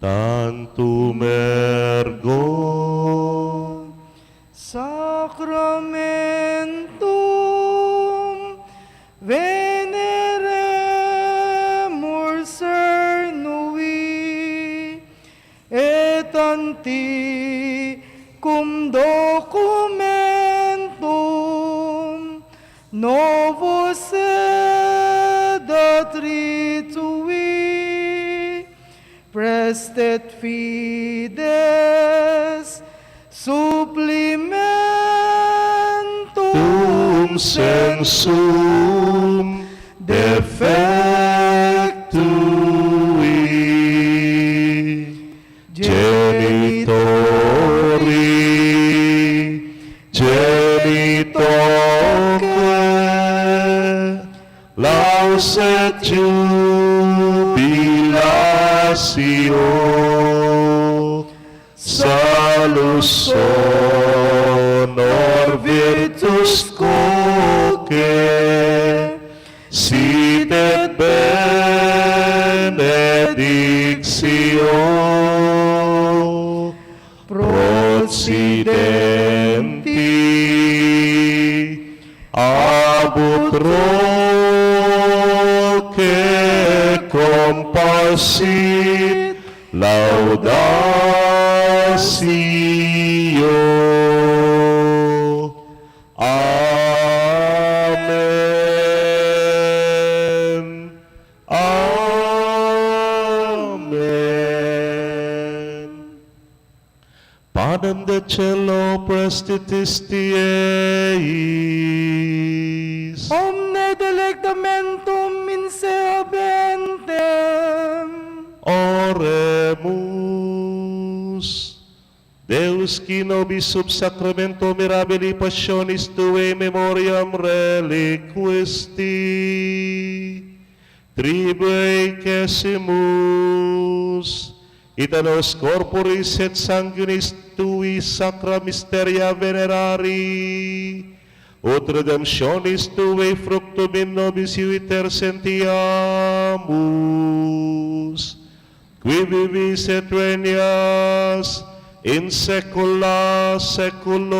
[SPEAKER 2] Tantum ergo
[SPEAKER 1] Sacramentum veneremur cernui et antiquum documentum novus sedat ritui prestet fides supplementum
[SPEAKER 2] sensum defectui genitoque laus et jubilatio salus honor virtus coque sit et benedictio procedenti abut roque compassit laudatio. Amen. Amen. Panem de cello prestitisti eis.
[SPEAKER 1] omne delectamentum inseabentem.
[SPEAKER 2] Oremus. Deus qui nobis sub sacramento mirabili passionis Tuae memoriam reliquisti tribue quesimus et a nos corporis et sanguinis Tui sacra mysteria venerari ut redemptionis Tuae fructum in nobis iuiter sentiamus qui vivis et regnas in saecula saeculorum.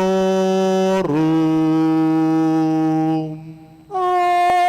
[SPEAKER 1] Amen.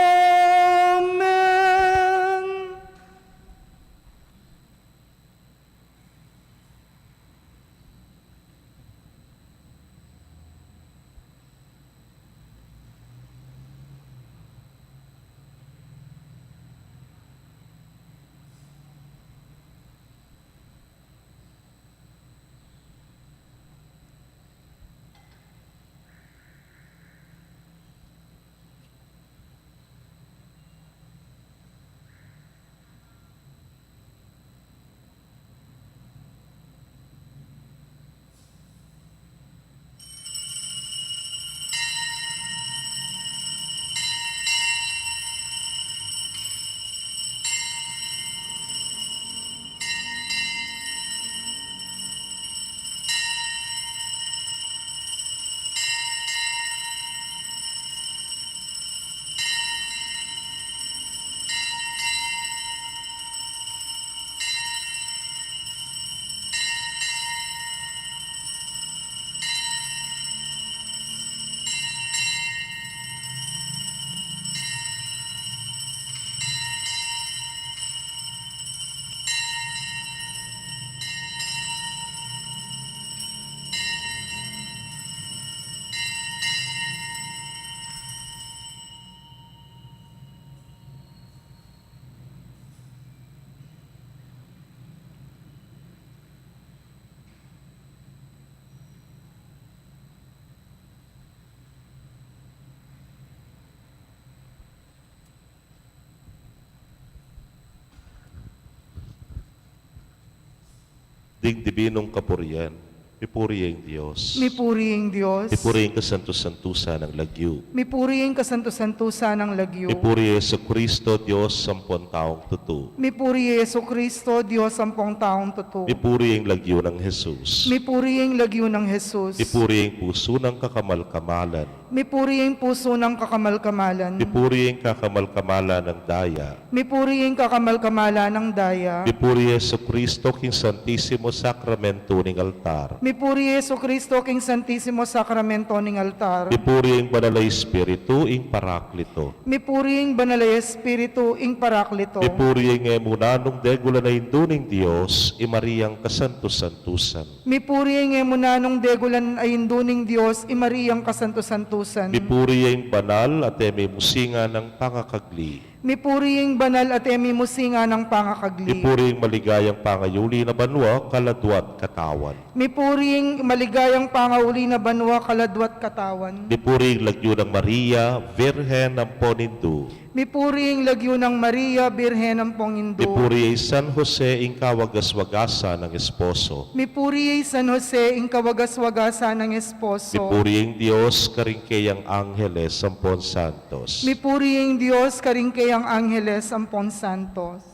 [SPEAKER 2] Ding dibinong kapurian, mipuri ang Diyos.
[SPEAKER 1] Mipuri ang Diyos.
[SPEAKER 2] Mipuri ang kasanto-santusa ng lagyo.
[SPEAKER 1] Mipuri ang kasanto-santusa ng lagyo.
[SPEAKER 2] Mipuri Yesu Kristo, Diyos sampung taong tutu.
[SPEAKER 1] Mipuri Yesu Kristo, Diyos sampung taong totoo.
[SPEAKER 2] Mipuri ang lagyo ng Jesus.
[SPEAKER 1] Mipuri ang lagyo ng Jesus.
[SPEAKER 2] Mipuri ang puso ng kakamal-kamalan.
[SPEAKER 1] Mipuri ang puso ng kakamal-kamalan.
[SPEAKER 2] Mipuri ang kakamal-kamala ng daya.
[SPEAKER 1] Mipuri ang kakamal-kamala ng daya.
[SPEAKER 2] Mipuri Yesu Cristo, king Santissimo Sacramento ning altar.
[SPEAKER 1] Mipuri Yesu Cristo, king Santissimo Sacramento ning altar.
[SPEAKER 2] Mipuri ang Banal na Espiritu, ing Paraklito.
[SPEAKER 1] Mipuri ang Banal na Espiritu, ing Paraklito.
[SPEAKER 2] Mipuri ang emunanong degula na induning Diyos, i Mariang kasantos-santusan.
[SPEAKER 1] Mipuri ang emunanong degulan ay induning Diyos, i Mariang kasanto-santusan.
[SPEAKER 2] Mipuri ang banal at musinga ng pangakagli.
[SPEAKER 1] Mipuri ang banal at musinga ng pangakagli.
[SPEAKER 2] Mipuri ang maligayang pangayuli na banwa, kaladwat katawan.
[SPEAKER 1] Mipuri ang maligayang pangauli na banwa, kaladwat katawan.
[SPEAKER 2] Mipuri ang lagyo ng Maria, Virhen ng Ponindu.
[SPEAKER 1] Mipuri ang lagyo ng Maria, Birhen ng Pongindo.
[SPEAKER 2] Mipuri ang San Jose, ing kawagas-wagasa ng esposo.
[SPEAKER 1] Mipuri ay San Jose, ing kawagas-wagasa ng esposo.
[SPEAKER 2] Mipuri ang Diyos, karingkayang Angeles, Sampon Santos.
[SPEAKER 1] Mipuri ang Diyos, karingkayang Angeles, Ampon Santos.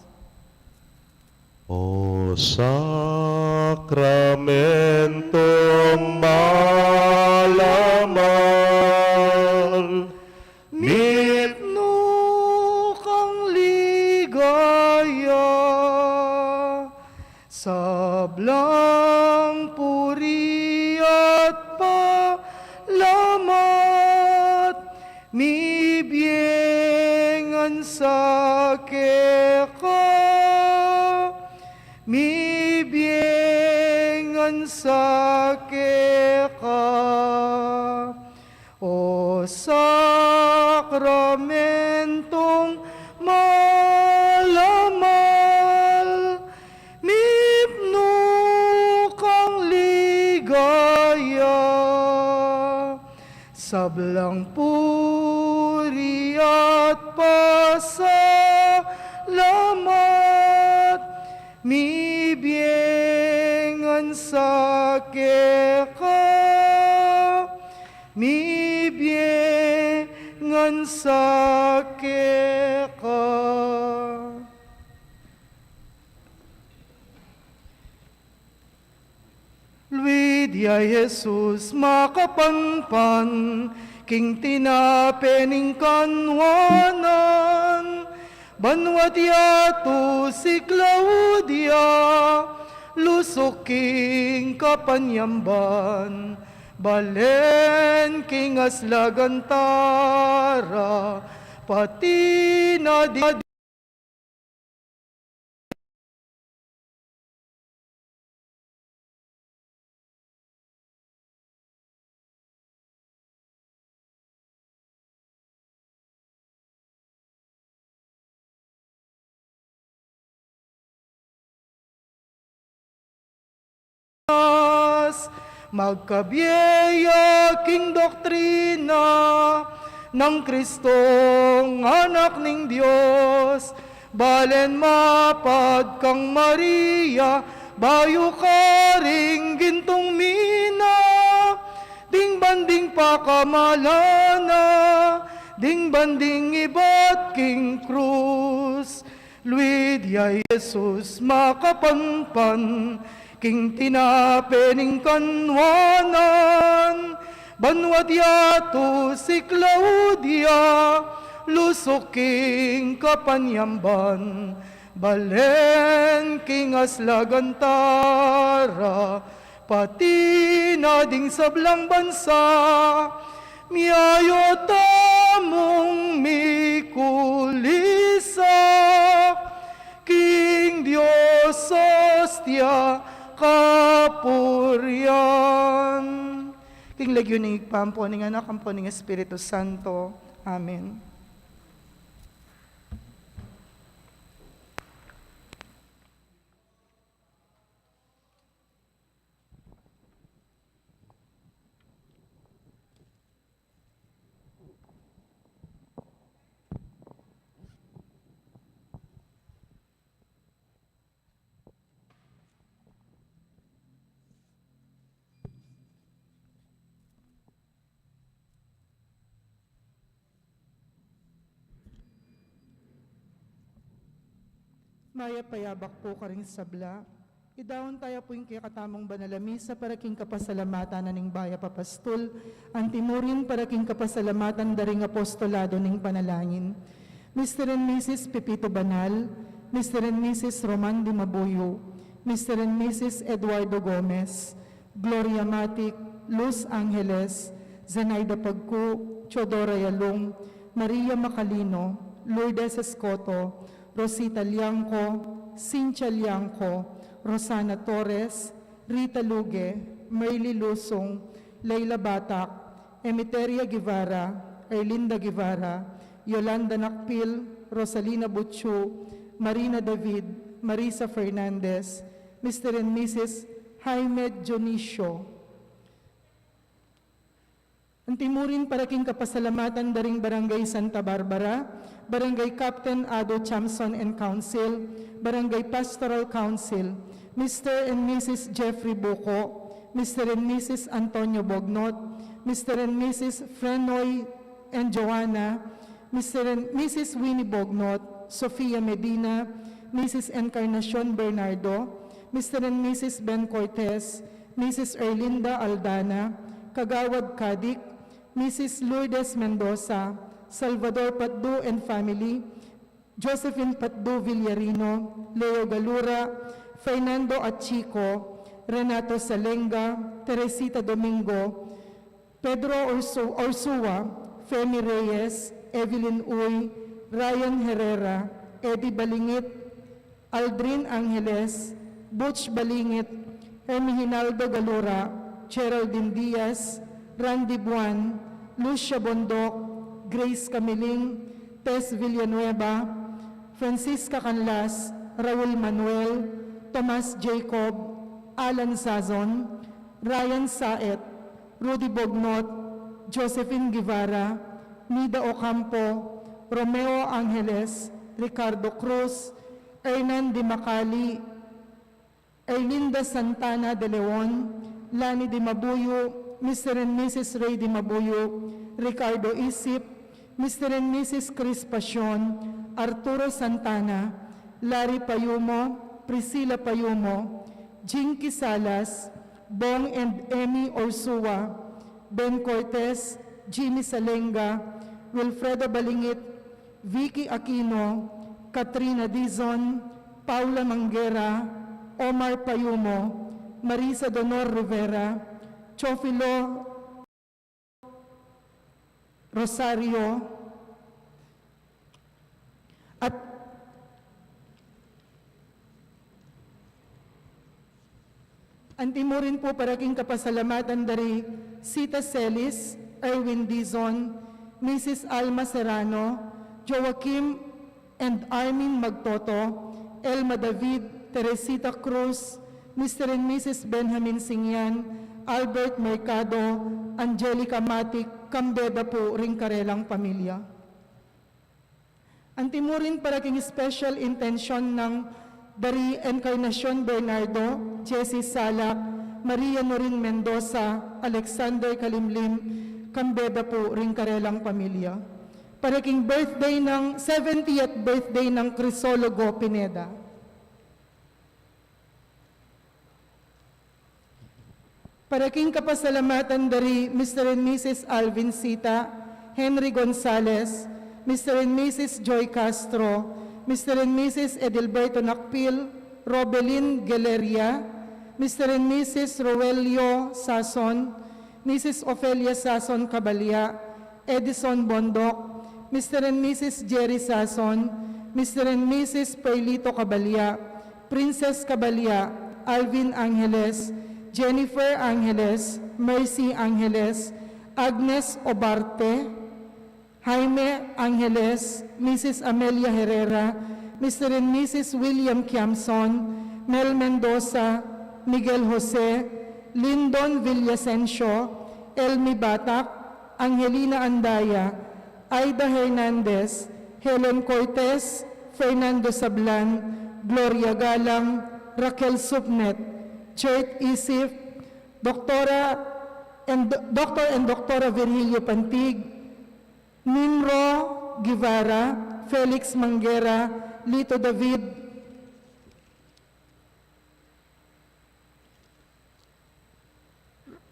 [SPEAKER 2] O sakramentong malamal,
[SPEAKER 1] Mitno kang ligaya, sablang puri at palamat, mibiyengan sa keka, mibiyengan sa keka. O sakramentong malamal, mipno kang ligaya, sablang puri at pasalamat, mibiyengan sa keka, mibiyengan sa keka. Luidia Jesus makapanpan, king tinapening kanwanan, banwat yato si Claudia, lusok king kapanyamban, balen king aslagantara, pati na di magkabiyeya king doktrina ng Kristong anak ning Dios, balen mapad kang Maria, bayo ka ring gintong mina, ding banding pakamalana, ding banding ibat king krus. Luidia Jesus makapanpan, king tinapening kanwanan, banwat yato si Claudia, lusok king kapanyamban, balen king aslagantara, pati na ding sablang bansa, miayo tamong mikulisak, king Dios hostia kapurian. King legyon ng igpampo, ng anak, ang po ng Espiritu Santo. Amen. Maya payabak po ka rin sabla, Idawon tayo po yung kakatamong banalami sa paraking kapasalamatan na ning baya papastol, antimurin paraking kapasalamatan daring apostolado ning panalangin. Mr. and Mrs. Pepito Banal, Mr. and Mrs. Roman Di Mabuyo, Mr. and Mrs. Eduardo Gomez, Gloria Matic, Luz Angeles, Zenaida Pagku, Chodora Yalong, Maria Macalino, Lourdes Escoto, Rosita Liangco, Cynthia Liangco, Rosana Torres, Rita Luge, Merly Lusong, Leila Batak, Emeteria Guevara, Erlinda Guevara, Yolanda Nakpil, Rosalina Butchu, Marina David, Marisa Fernandez, Mr. and Mrs. Jaime Dionisio. Antimurin paraking kapasalamatan daring Barangay Santa Barbara, Barangay Captain Ado Chamson and Council, Barangay Pastoral Council, Mr. and Mrs. Jeffrey Buko, Mr. and Mrs. Antonio Bognot, Mr. and Mrs. Frenoy and Joanna, Mr. and Mrs. Winnie Bognot, Sofia Medina, Mrs. Encarnacion Bernardo, Mr. and Mrs. Ben Cortez, Mrs. Erlinda Aldana, Kagawad Kadik, Mrs. Lourdes Mendoza, Salvador Patdu and family, Josephine Patdu Villarino, Leo Galura, Fernando Achico, Renato Salenga, Teresita Domingo, Pedro Orsua, Femi Reyes, Evelyn Uy, Ryan Herrera, Eddie Balingit, Aldrin Angeles, Butch Balingit, Herminaldo Galura, Geraldine Diaz, Randy Buan, Lucia Bondok, Grace Camiling, Tess Villanueva, Francisca Canlas, Raul Manuel, Tomas Jacob, Alan Sazon, Ryan Saet, Rudy Bognot, Josephine Guevara, Nida Ocampo, Romeo Angeles, Ricardo Cruz, Hernan Di Macali, Erlinda Santana de Leon, Lani Di Mabuyo, Mr. and Mrs. Ray Di Mabuyo, Ricardo Isip, Mr. and Mrs. Chris Pasion, Arturo Santana, Larry Payumo, Priscilla Payumo, Jinky Salas, Bong and Emmy Orsua, Ben Cortez, Jimmy Salenga, Wilfredo Balingit, Vicky Aquino, Katrina Dizon, Paula Manguera, Omar Payumo, Marisa Donor Rivera, Chofilo Rosario, at antimurin po paraking kapasalamatan dari Sita Celis, Erwin Dizon, Mrs. Alma Serrano, Joaquim and Armin Magtoto, Elma David, Teresita Cruz, Mr. and Mrs. Benjamin Singyan, Albert Mercado, Angelica Matic, Kambeda po ring karelang pamilya. Antimurin paraking special intention ng dari Encarnacion Bernardo, Jessie Salak, Maria Norin Mendoza, Alexander Kalimlim, Kambeda po ring karelang pamilya. Paraking birthday ng 70th birthday ng Crisologo Pineda. Paraking kapasalamatan dari Mr. and Mrs. Alvin Sita, Henry Gonzalez, Mr. and Mrs. Joy Castro, Mr. and Mrs. Edilberto Nakpil, Robelin Galeria, Mr. and Mrs. Roelio Sason, Mrs. Ofelia Sason Cabalya, Edison Bondok, Mr. and Mrs. Jerry Sason, Mr. and Mrs. Perlito Cabalya, Princess Cabalya, Alvin Angeles, Jennifer Angeles, Mercy Angeles, Agnes Obarte, Jaime Angeles, Mrs. Amelia Herrera, Mr. and Mrs. William Kiamson, Mel Mendoza, Miguel Jose, Lyndon Villasencio, Elmi Batak, Angelina Andaya, Aida Hernandez, Helen Cortez, Fernando Sablan, Gloria Galang, Raquel Subnet, Chert Isif, Dr. and Dr. Virgilio Pantig, Nimro Guevara, Felix Manguera, Lito David,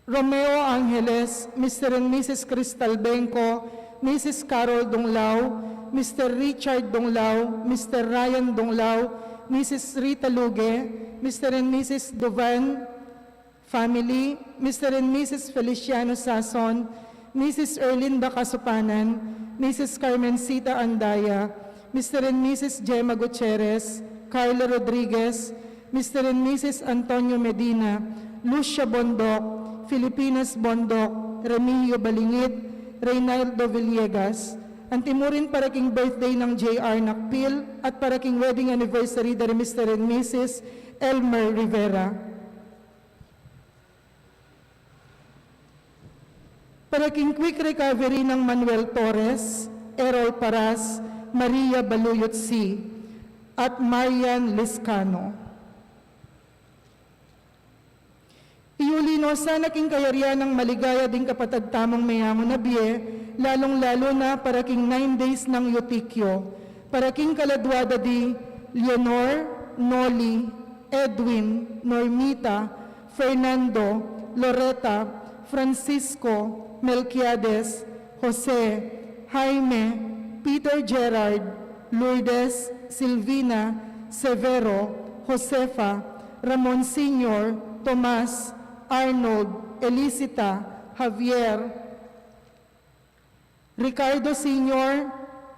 [SPEAKER 1] Romeo Angeles, Mr. and Mrs. Cristal Benco, Mrs. Carol Donglao, Mr. Richard Donglao, Mr. Ryan Donglao, Mrs. Rita Luge, Mr. and Mrs. Dovan family, Mr. and Mrs. Feliciano Sason, Mrs. Erlinda Kasupanan, Mrs. Carmencita Andaya, Mr. and Mrs. Gemma Gutierrez, Carla Rodriguez, Mr. and Mrs. Antonio Medina, Lucia Bondok, Filipinas Bondok, Remigio Balingit, Reynaldo Villegas, ang timurin paraking birthday ng J.R. Nakpil at paraking wedding anniversary dari Mr. and Mrs. Elmer Rivera. Paraking quick recovery ng Manuel Torres, Errol Paras, Maria Baluyot C. at Marian Liscano. Iulino sana king kayarian ng maligaya ding kapatagtamong mayamon na biye, lalong-lalo na para king 9 days ng Eutikyo, para king kaladwada di Leonor, Noli, Edwin, Normita, Fernando, Loretta, Francisco, Melquiades, Jose, Jaime, Peter Gerard, Lourdes, Silvina, Severo, Josefa, Ramon Sr., Tomas, Arnold, Elisita, Javier, Ricardo Sr.,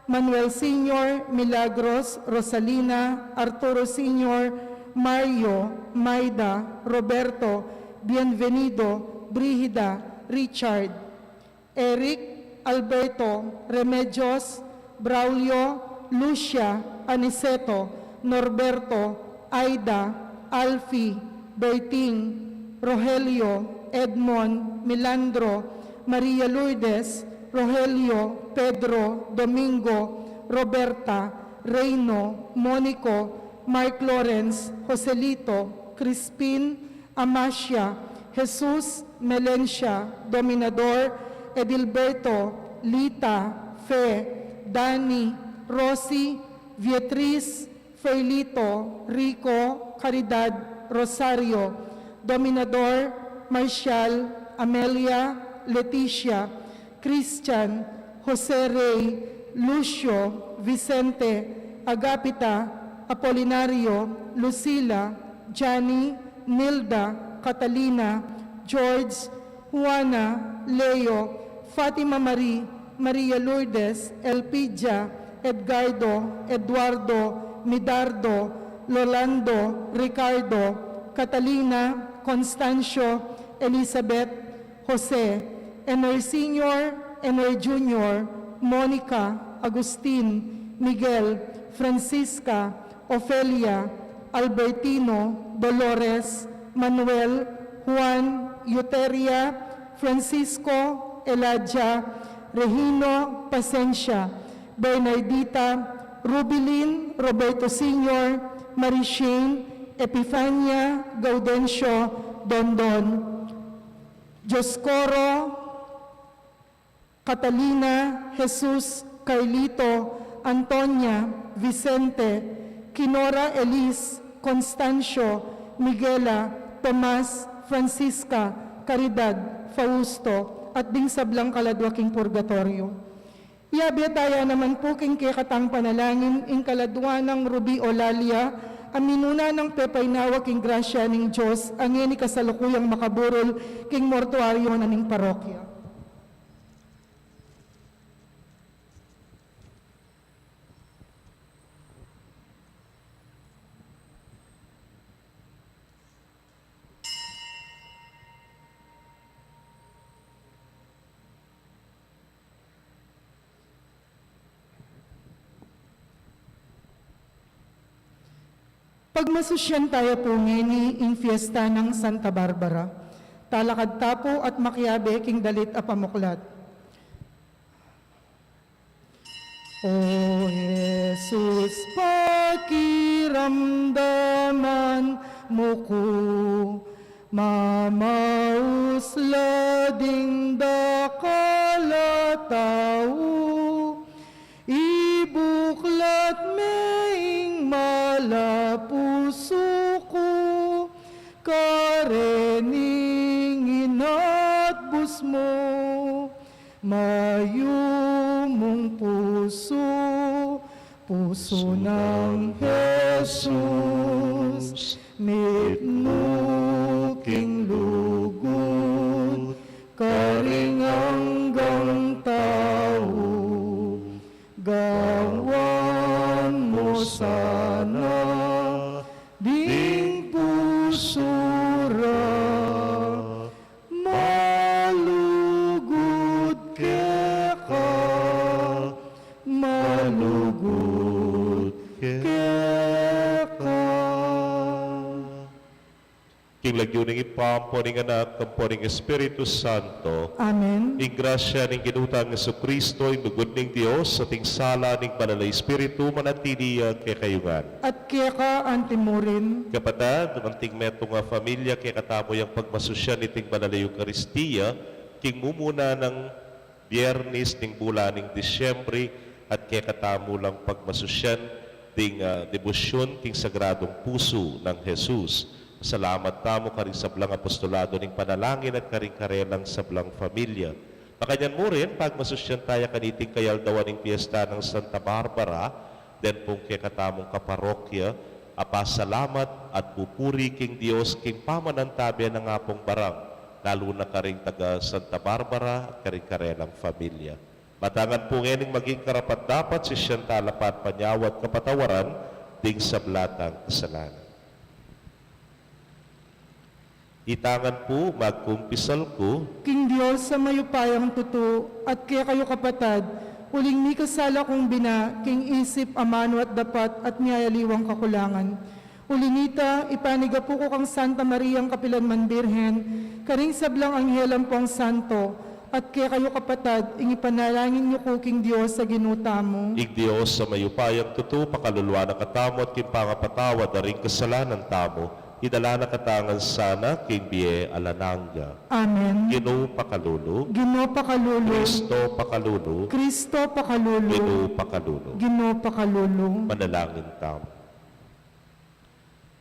[SPEAKER 1] Manuel Sr., Milagros, Rosalina, Arturo Sr., Mario, Maida, Roberto, Bienvenido, Brigida, Richard, Eric, Alberto, Remedios, Braulio, Lucia, Aniceto, Norberto, Aida, Alfie, Berting, Rogelio, Edmond, Milandro, Maria Lourdes, Rogelio, Pedro, Domingo, Roberta, Reino, Monico, Mark Lawrence, Joselito, Crispin, Amasia, Jesus, Melencia, Dominador, Edilberto, Lita, Fe, Dani, Rosy, Beatriz, Ferlito, Rico, Caridad, Rosario, Dominador, Marcial, Amelia, Leticia, Christian, Jose Rey, Lucio, Vicente, Agapita, Apolinario, Lucila, Johnny, Nilda, Catalina, George, Juana, Leo, Fatima Marie, Maria Lourdes, Elpidia, Edgardo, Eduardo, Midardo, Lolando, Ricardo, Catalina, Constancio, Elizabeth, Jose, Ener Sr., Ener Jr., Monica, Agustin, Miguel, Francisca, Ofelia, Albertino, Dolores, Manuel, Juan, Euteria, Francisco, Elijah, Regino, Pasencia, Bernardita, Rubilin, Roberto Sr., Marishane, Epifania, Gaudencio, Dondon, Joscoro, Catalina, Jesus, Carlito, Antonia, Vicente, Kinora Elis, Constancio, Miguela, Tomas, Francisca, Caridad, Fausto, at ding sablang kaladwaking purgatorio. Iabiyataya naman po king kikatang panalangin ing kaladwa ng Ruby Olalia, aminuna ng pepay nawa king grasya ning Diyos, angin ni kasalukuyang makaburol king mortuaryo na ning parokya. Pagmasusyan tayo po ngini ing fiesta ng Santa Barbara, talakad tapo at makyabe king dalit a pamuklat. O Jesus, pakiramdaman mo ko, mamauslading dakala tao, ibuklat meing malapuso ko, karening ina Diyos mo, mayumong puso, puso ng Jesus, mitnuking lugod, karinganggang tao, gawan mo sana, ding pusura, malugod ka, malugod ka.
[SPEAKER 2] King lagyuning ipampo ning anak, kampo ning Espiritu Santo,
[SPEAKER 1] Amen.
[SPEAKER 2] ing grasya ning ginutang Jesucristo, ing lugod ning Dios, sa ting sala ning banal na Espiritu, manatiliya kay kayungan.
[SPEAKER 1] At kaya ka antimurin,
[SPEAKER 2] Kapatid, anting metong nga pamilya, kay katamo yung pagmasusyan iting banal na Eucharistia, king mumuna ng Biyernes ning bulan ning Disyembre, at kay katamo lang pagmasusyan ding debosyon king sagradong puso ng Jesus. Salamat tamo karing sablang apostolado ning panalangin at karing karelang sablang pamilya. Makanyan mo rin, pagmasusyan tayo kaniting kayaldawan ning piyesta ng Santa Barbara, den pong kay katamong kaparokya, apasalamat at pupuri king Dios king pamanantabi ng apong barang, lalo na karing taga Santa Barbara at karing karelang pamilya. Matangan po ngayon maging karapat dapat si siyang talapat panyawat kapatawaran ding sablatang kasalanan. Itangan po, magkumpisal ko,
[SPEAKER 1] King Diyos sa mayupayang tuto, at kaya kayo kapatad, uling mi kasala kong bina, king isip, amano at dapat, at niyayaliwang kakulangan. Ulinita, ipaniga po ko kang Santa Maria ang Kapilanman Birhen, karing sablang anghelang po ang santo, at kaya kayo kapatad, ing ipanalangin niyo ko king Diyos sa ginuta mo.
[SPEAKER 2] ig Diyos sa mayupayang tuto, pakaluluwa ng katamo at kimpangapatawad na rin kasalanan tamo, idala na katangan sana king biye alananga.
[SPEAKER 1] Amen.
[SPEAKER 2] Ginoo pakalulu,
[SPEAKER 1] Ginoo pakalulu,
[SPEAKER 2] Kristo pakalulu,
[SPEAKER 1] Kristo pakalulu,
[SPEAKER 2] Ginoo pakalulu.
[SPEAKER 1] Ginoo pakalulu.
[SPEAKER 2] Manalangin tamo.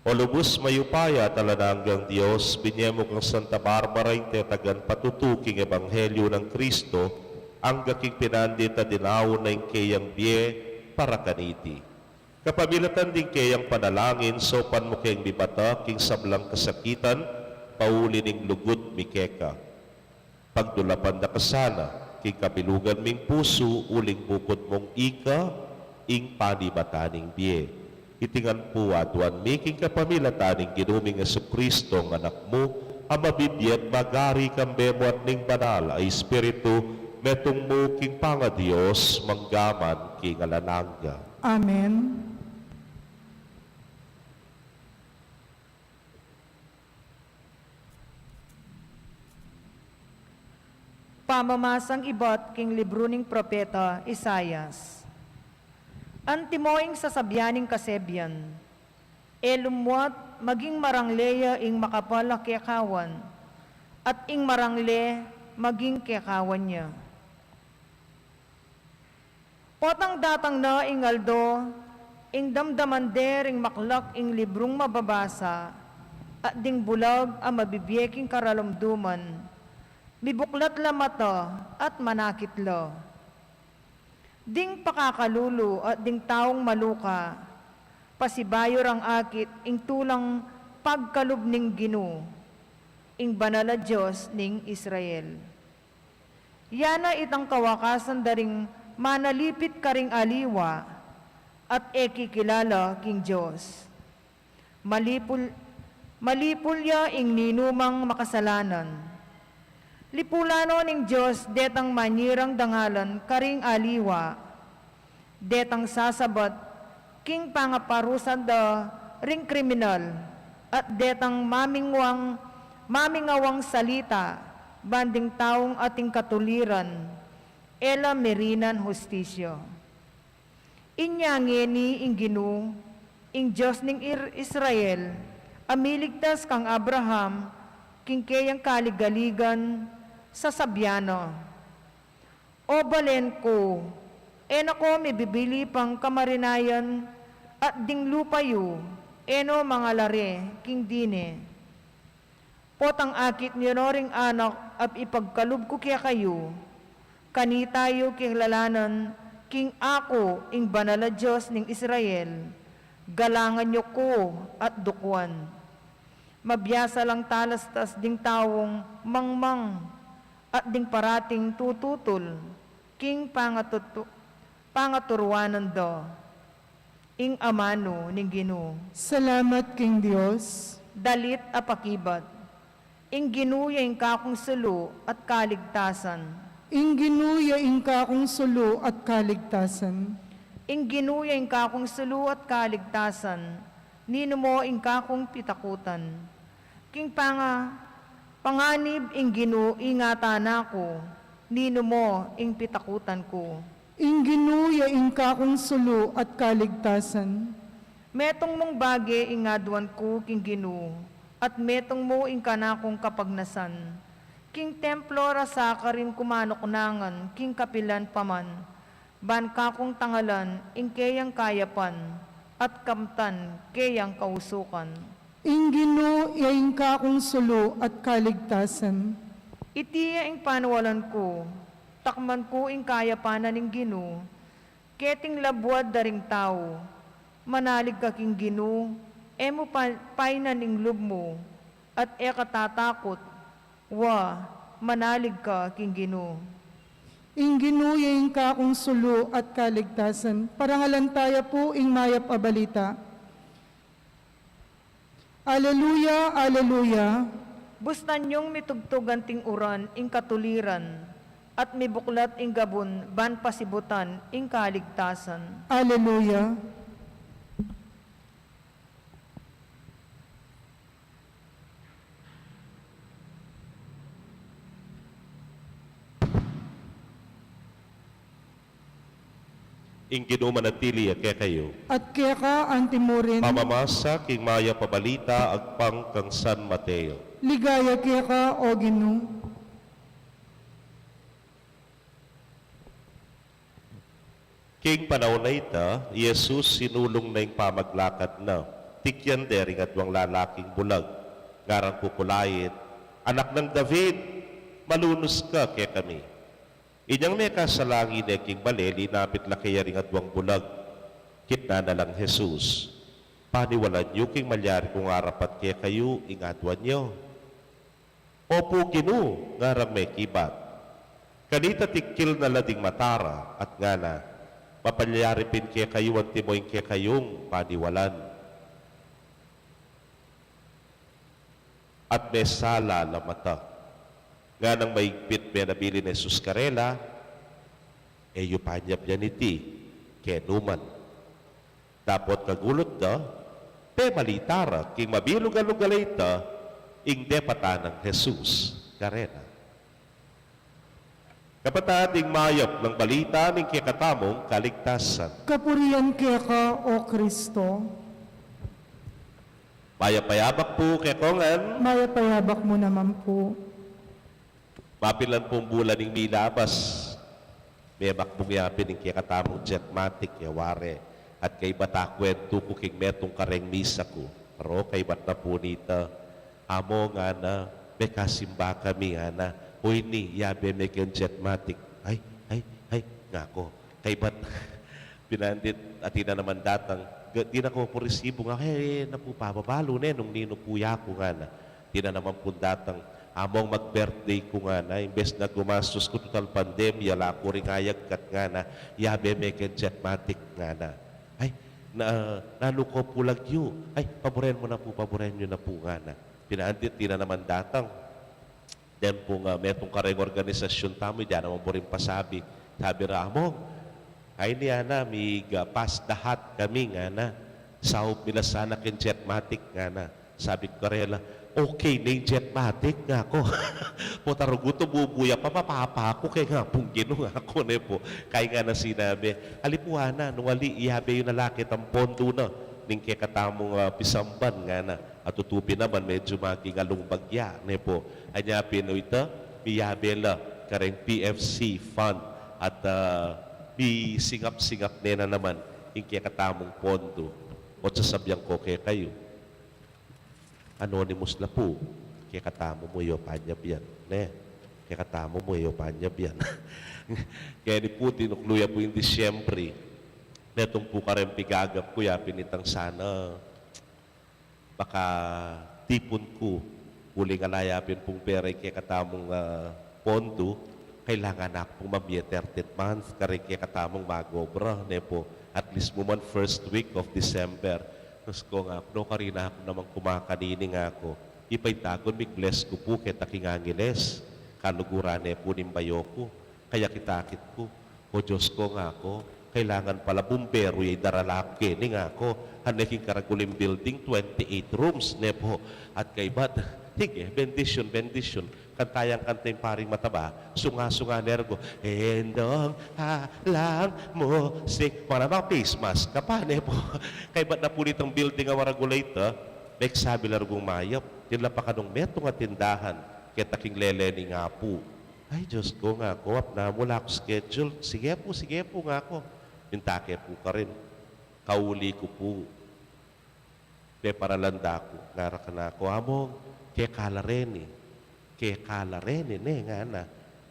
[SPEAKER 2] O lubos mayupaya talananggang Diyos, binyemo kang Santa Barbara yung tetagan patutuking ebanghelyo ng Kristo, ang gaking pinandita dinaw na yung kayang biye para kaniti. Kapamilatan din kayang panalangin, sopan mo kayang bibata, king sablang kasakitan, pauli ning lugod mikeka. Pagdulapan na kasana, king kabilugan ming puso, uling bukod mong ika, ing panibataning biye. Itingan po aduan making kapamilataning ginuming Jesucristo ng anak mo, ang mabibiyat magari kang bemuat ning banal ay Espiritu, metong mo king panga Diyos, manggaman king alananga.
[SPEAKER 1] Amen.
[SPEAKER 4] Pamamasang ibot king libro ning propeta Isayas. Antimoing sasabyaning kasebyan, elumwat maging marangleya ing makapala kekawan, at ing marangle maging kekawan niya. Potang datang na ing aldo, ing damdamander ing maklak ing librong mababasa, at ding bulag ang mabibiyeking karalumduman, mibuklat la mata at manakit la. Ding pakakalulu at ding taong maluka, pasibayo rang akit ing tulang pagkalub ning Ginoo, ing banala Diyos ning Israel. Yana itang kawakasan daring manalipit karing aliwa, at ekikilala king Diyos. Malipulya ing ninumang makasalanan. Lipulano ning Diyos detang manyirang dangalan karing aliwa, detang sasabat king pangaparusan da ring kriminal, at detang mamingawang salita banding taong ating katuliran, ela merinan hustisyo. Inyangeni ing Ginoo, ing Diyos ning Israel, amiligtas kang Abraham, king kayang kaligaligan, sa sabyano. O balen ko, enako mibibili pang kamarinayan, at ding lupayo, eno mga lare, king dine. Potang akit niyo ring anak at ipagkalub ko kaya kayo. Kani tayo kihlalanan, king ako, ing banala Diyos ning Israel. Galangan niyo ko at dukwan. Mabiyasa lang talastas ding tawong mangmang at ding parating tututol. King pangaturuanan do. Ing amano ning Ginoo.
[SPEAKER 1] Salamat King Dios.
[SPEAKER 4] Dalit apakibat. Ing ginuya ing kakong sulo at kaligtasan.
[SPEAKER 1] Ing ginuya ing kakong sulo at kaligtasan.
[SPEAKER 4] Ing ginuya ing kakong sulo at kaligtasan. Nino mo ing kakong pitakutan. King panganib ing ginu ingatan ako. Nino mo ing pitakutan ko.
[SPEAKER 1] Ing ginuya ing kakong sulo at kaligtasan.
[SPEAKER 4] Metong mong bagi ing aduan ko king ginu. At metong mo ing kanakong kapagnasan. King templo rasa ka rin kumanoknangan, king kapilan paman. Ban kakong tangalan, ing kayang kayapan, at kamtan, kayang kausukan.
[SPEAKER 1] Ing ginuya ing kakong sulo at kaligtasan.
[SPEAKER 4] Itiya ing panawalan ko, takman ko ing kayapanan ing ginu, keting labuad daring tao, manalig ka king ginu, emo painan ing lub mo, at katatakot, wa, manalig ka king ginu.
[SPEAKER 1] Ing ginuya ing kakong sulo at kaligtasan. Parangalantaya po ing mayap abalita. Aleluya, aleluya.
[SPEAKER 4] Bustan yung mitugtugan ting uran ing katuliran, at mibuklat ing gabon ban pasibutan ing kaligtasan.
[SPEAKER 1] Aleluya.
[SPEAKER 2] Ing ginumanatili kaya kayo.
[SPEAKER 1] At kaya ka ang timurin,
[SPEAKER 2] Mamamasa king maya pabalita agpang kang San Mateo.
[SPEAKER 1] ligaya kaya ka o Ginoo.
[SPEAKER 2] King panahon na ita, Jesus sinulong na yung pamaglakad na. Tikyan dering at wang lalaking bulag. Ngarang kukulayit, anak ng David, malunos ka kaya kami. Inyang may kasalangin na king baleli, napit lakaya ring at wang bulag. Kitna na lang Jesus. Paniwalan niyo king malyari kung arapat kaya kayo, ingatwan niyo. Opo Ginoo, ngarang may kibat. Kanita tikil na lading matara at ngana. Papalyaripin kaya kayo ang timoy kaya kayong paniwalan. At may sala na mata. Nga nang maigpit may nabili ni Jesus Karela, yupanyap yan iti, kaya numan. Dapat kagulot da, te malitara, king mabilog-alog-alay ta, ing depata ng Jesus Karela. Kapatading mayap ng balita ng kikatamong kaligtasan.
[SPEAKER 1] Kapurian kaya ka o Kristo.
[SPEAKER 2] Mayapayabak po kay Kongan,
[SPEAKER 1] Mayapayabak mo naman po.
[SPEAKER 2] mapilan pong bulan ng nilabas. May bakbong yapin ng kikatamong jetmatic, yaware. At kay batakwento ko king metong kareng misa ko. Pero kay bat na po nita, amo nga na, may kasimba kami nga na, uy ni, yabe may kong jetmatic. Ay, nga ko. Kay bat, pinandit, at ina naman datang, di na ko po resibo nga, na po pababalo nung nino po ko nga na. Di na naman po datang, among mag-birthday ko nga na, imbes na gumastos ko total pandemya, lako rin ayag kat nga na, yabe may kong jetmatic nga na. Ay, naluko po lagyo. Ay, paboren mo na po, paboren nyo na po nga na. Pinandit, di na naman datang. Then po nga, metong kareng organisasyon tamo, diyan naman po rin pasabi. Sabi Ramong, ay niya na, may pas dahat kami nga na. Sahop nila sana kin jetmatic nga na. Sabi ko Karela, okay na yung jetmatic nga ako. Putaruguto bubuya pa, mapapa ako kaya nga pong gino nga ako na po. Kaya nga na sinabi, alipuana, nung wali, ihabe yung nalakit ang pondo na. Ning kaya katamong pisamban nga na. At tutupi naman, medyo magingalong bagya na po. Anya pinoy ito, miyabela, kareng PFC fund. At may singap-singap na naman, yung kaya katamong pondo. O sasabihan ko kaya kayo. Anonymous na po. kaya katamo mo yung panyab yan. Ne, kaya katamo mo yung panyab yan. Kaya ni Putin, nukluya po yung Disyembre. Netong po ka rin pigagap ko, pinitang sana, baka tipon ko, huling alayapin pong pera kaya katamong pondo, kailangan na akong mamiya 30th month, kaya kaya katamong magobra, ne po, at least mo man first week of December. Tapos ko nga, no, karina ako namang kumakanini nga ako, ipaytagon, mig-bless ko po, kaya taking angiles, kalugurane po nimbayo ko, kaya kitakit ko, o Diyos ko nga ako, kailangan pala bumbero yung daralaki, ni nga ako, hanaking karaguling building, 28 rooms, ne po, at kay bat, sige, bendition, bendition, kantayang kanta yung paring mataba, sunga-sunga nergo, endong halang mo, sing, para mga face mask, kapane po, kay ba't na po nitong building ang waragulate, may sabi largong mayap, tila pa kanong metong at tindahan, kaya taking leleni nga po, ay Diyos ko nga ako, na mula ako schedule, sige po nga ako, pintake po ka rin, kauli ko po, kaya para landa ko, ngara ka na ako, among, kaya kalareni, ne, nga na,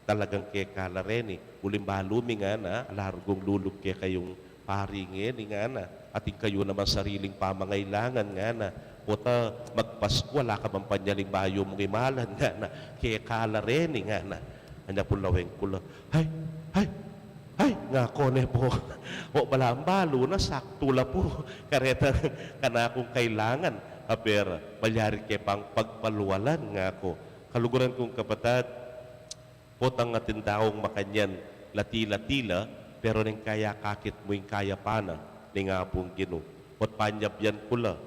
[SPEAKER 2] talagang kaya kalareni, uling balumi nga na, alargong lulog kaya kayong paringin, nga na, ating kayo naman sariling pamangailangan, nga na, puta, magpasko, wala ka man panyaling bayo mong imalan, nga na, kaya kalareni, nga na, anya pulaweng kula, ay, nga kone po, o balambalo na saktula po, kareta kana akong kailangan, pero malyari kay pang pagpaluwalan nga ako. Kaluguran kong kapatid, potang atin daong makanyan, latila-tila, pero ning kaya kakit mo yung kaya pana, ni nga pong Ginoo. Pot panyab yan pula,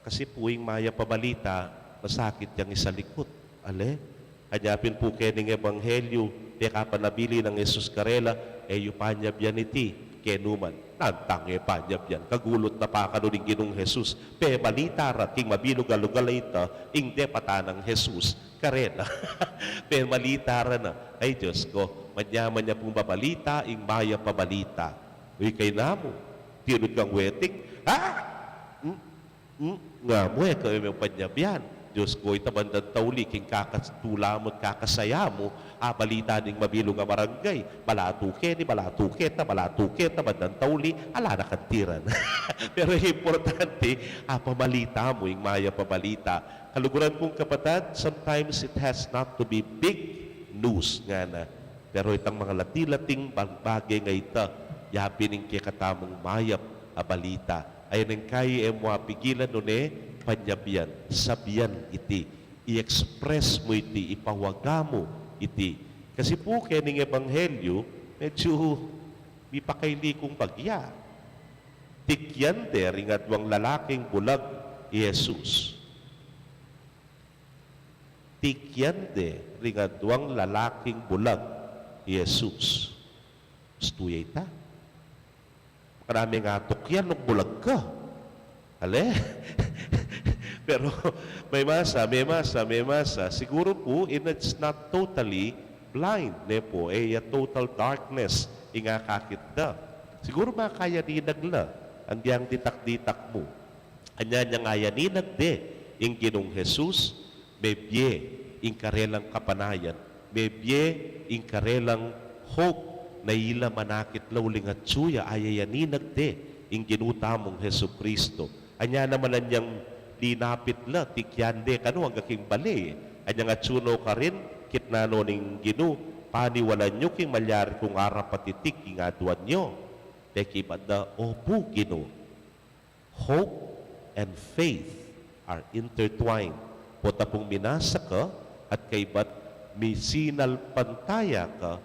[SPEAKER 2] kasi puwing maya pabalita, masakit yang isa likod. Ale? Anyapin po kayo ng Ebanghelyo, di ka panabili ng Jesus Karela, yung panyab yan iti, kenuman. Nantang panyab yan, kagulot na pa kanuning Ginong Jesus. Pe balita rat, king mabilog-alugal ito, ingde pata ng Jesus Karela. Pe malita na, ay Diyos ko, manyaman niya pong babalita, ing maya pabalita. Uy kay namo, tinod kang wedding, nga mo, kayo may panyab yan. Diyos ko, itabandan tauli, king kakatula mo at kakasaya mo, balita ning mabilog nga barangay, balatuket, bandan tauli, ala na kantiran. Pero importante, pamalita mo, yung maya pamalita. Kaluguran kong kapatid, sometimes it has not to be big news nga na. Pero itang mga lati-lating bagay nga ita, yapin ng kikatamong mayap balita. Ayan ang kaya mo pigilan nun panyabyan, sabiyan iti, i-express mo iti, ipawaga mo iti. Kasi po kening Ebanghelyo, medyo di pa kayli kong bagya. Tikyan de, ringadwang lalaking bulag, Jesus. Tikyan de, ringadwang lalaking bulag, Jesus. Stuyay ta. Marami nga tukyan, nung bulag ka. Ale? Pero may masa. Siguro po, it's not totally blind, ne po, a total darkness, ingakakit da. Siguro makayaninag la, ang diyang ditak-ditak mo. Anya niyang ayaninag de, ing Ginong Jesus, may biye, ing karelang kapanayan, may biye, ing karelang hope, na ila manakit lauling at suya, ayayaninag de, ing ginutamong Hesu Kristo. Anya naman niyang dinapit la, tikyande kano ang gaking bali. Anya nga tsuno ka rin, kitnano ning Ginoo, paniwalan nyo king malyari kung arap patitik, king aduan nyo. Teki banda, opo Ginoo. Hope and faith are intertwined. Pota pong minasa ka, at kay ba't misinal pantaya ka,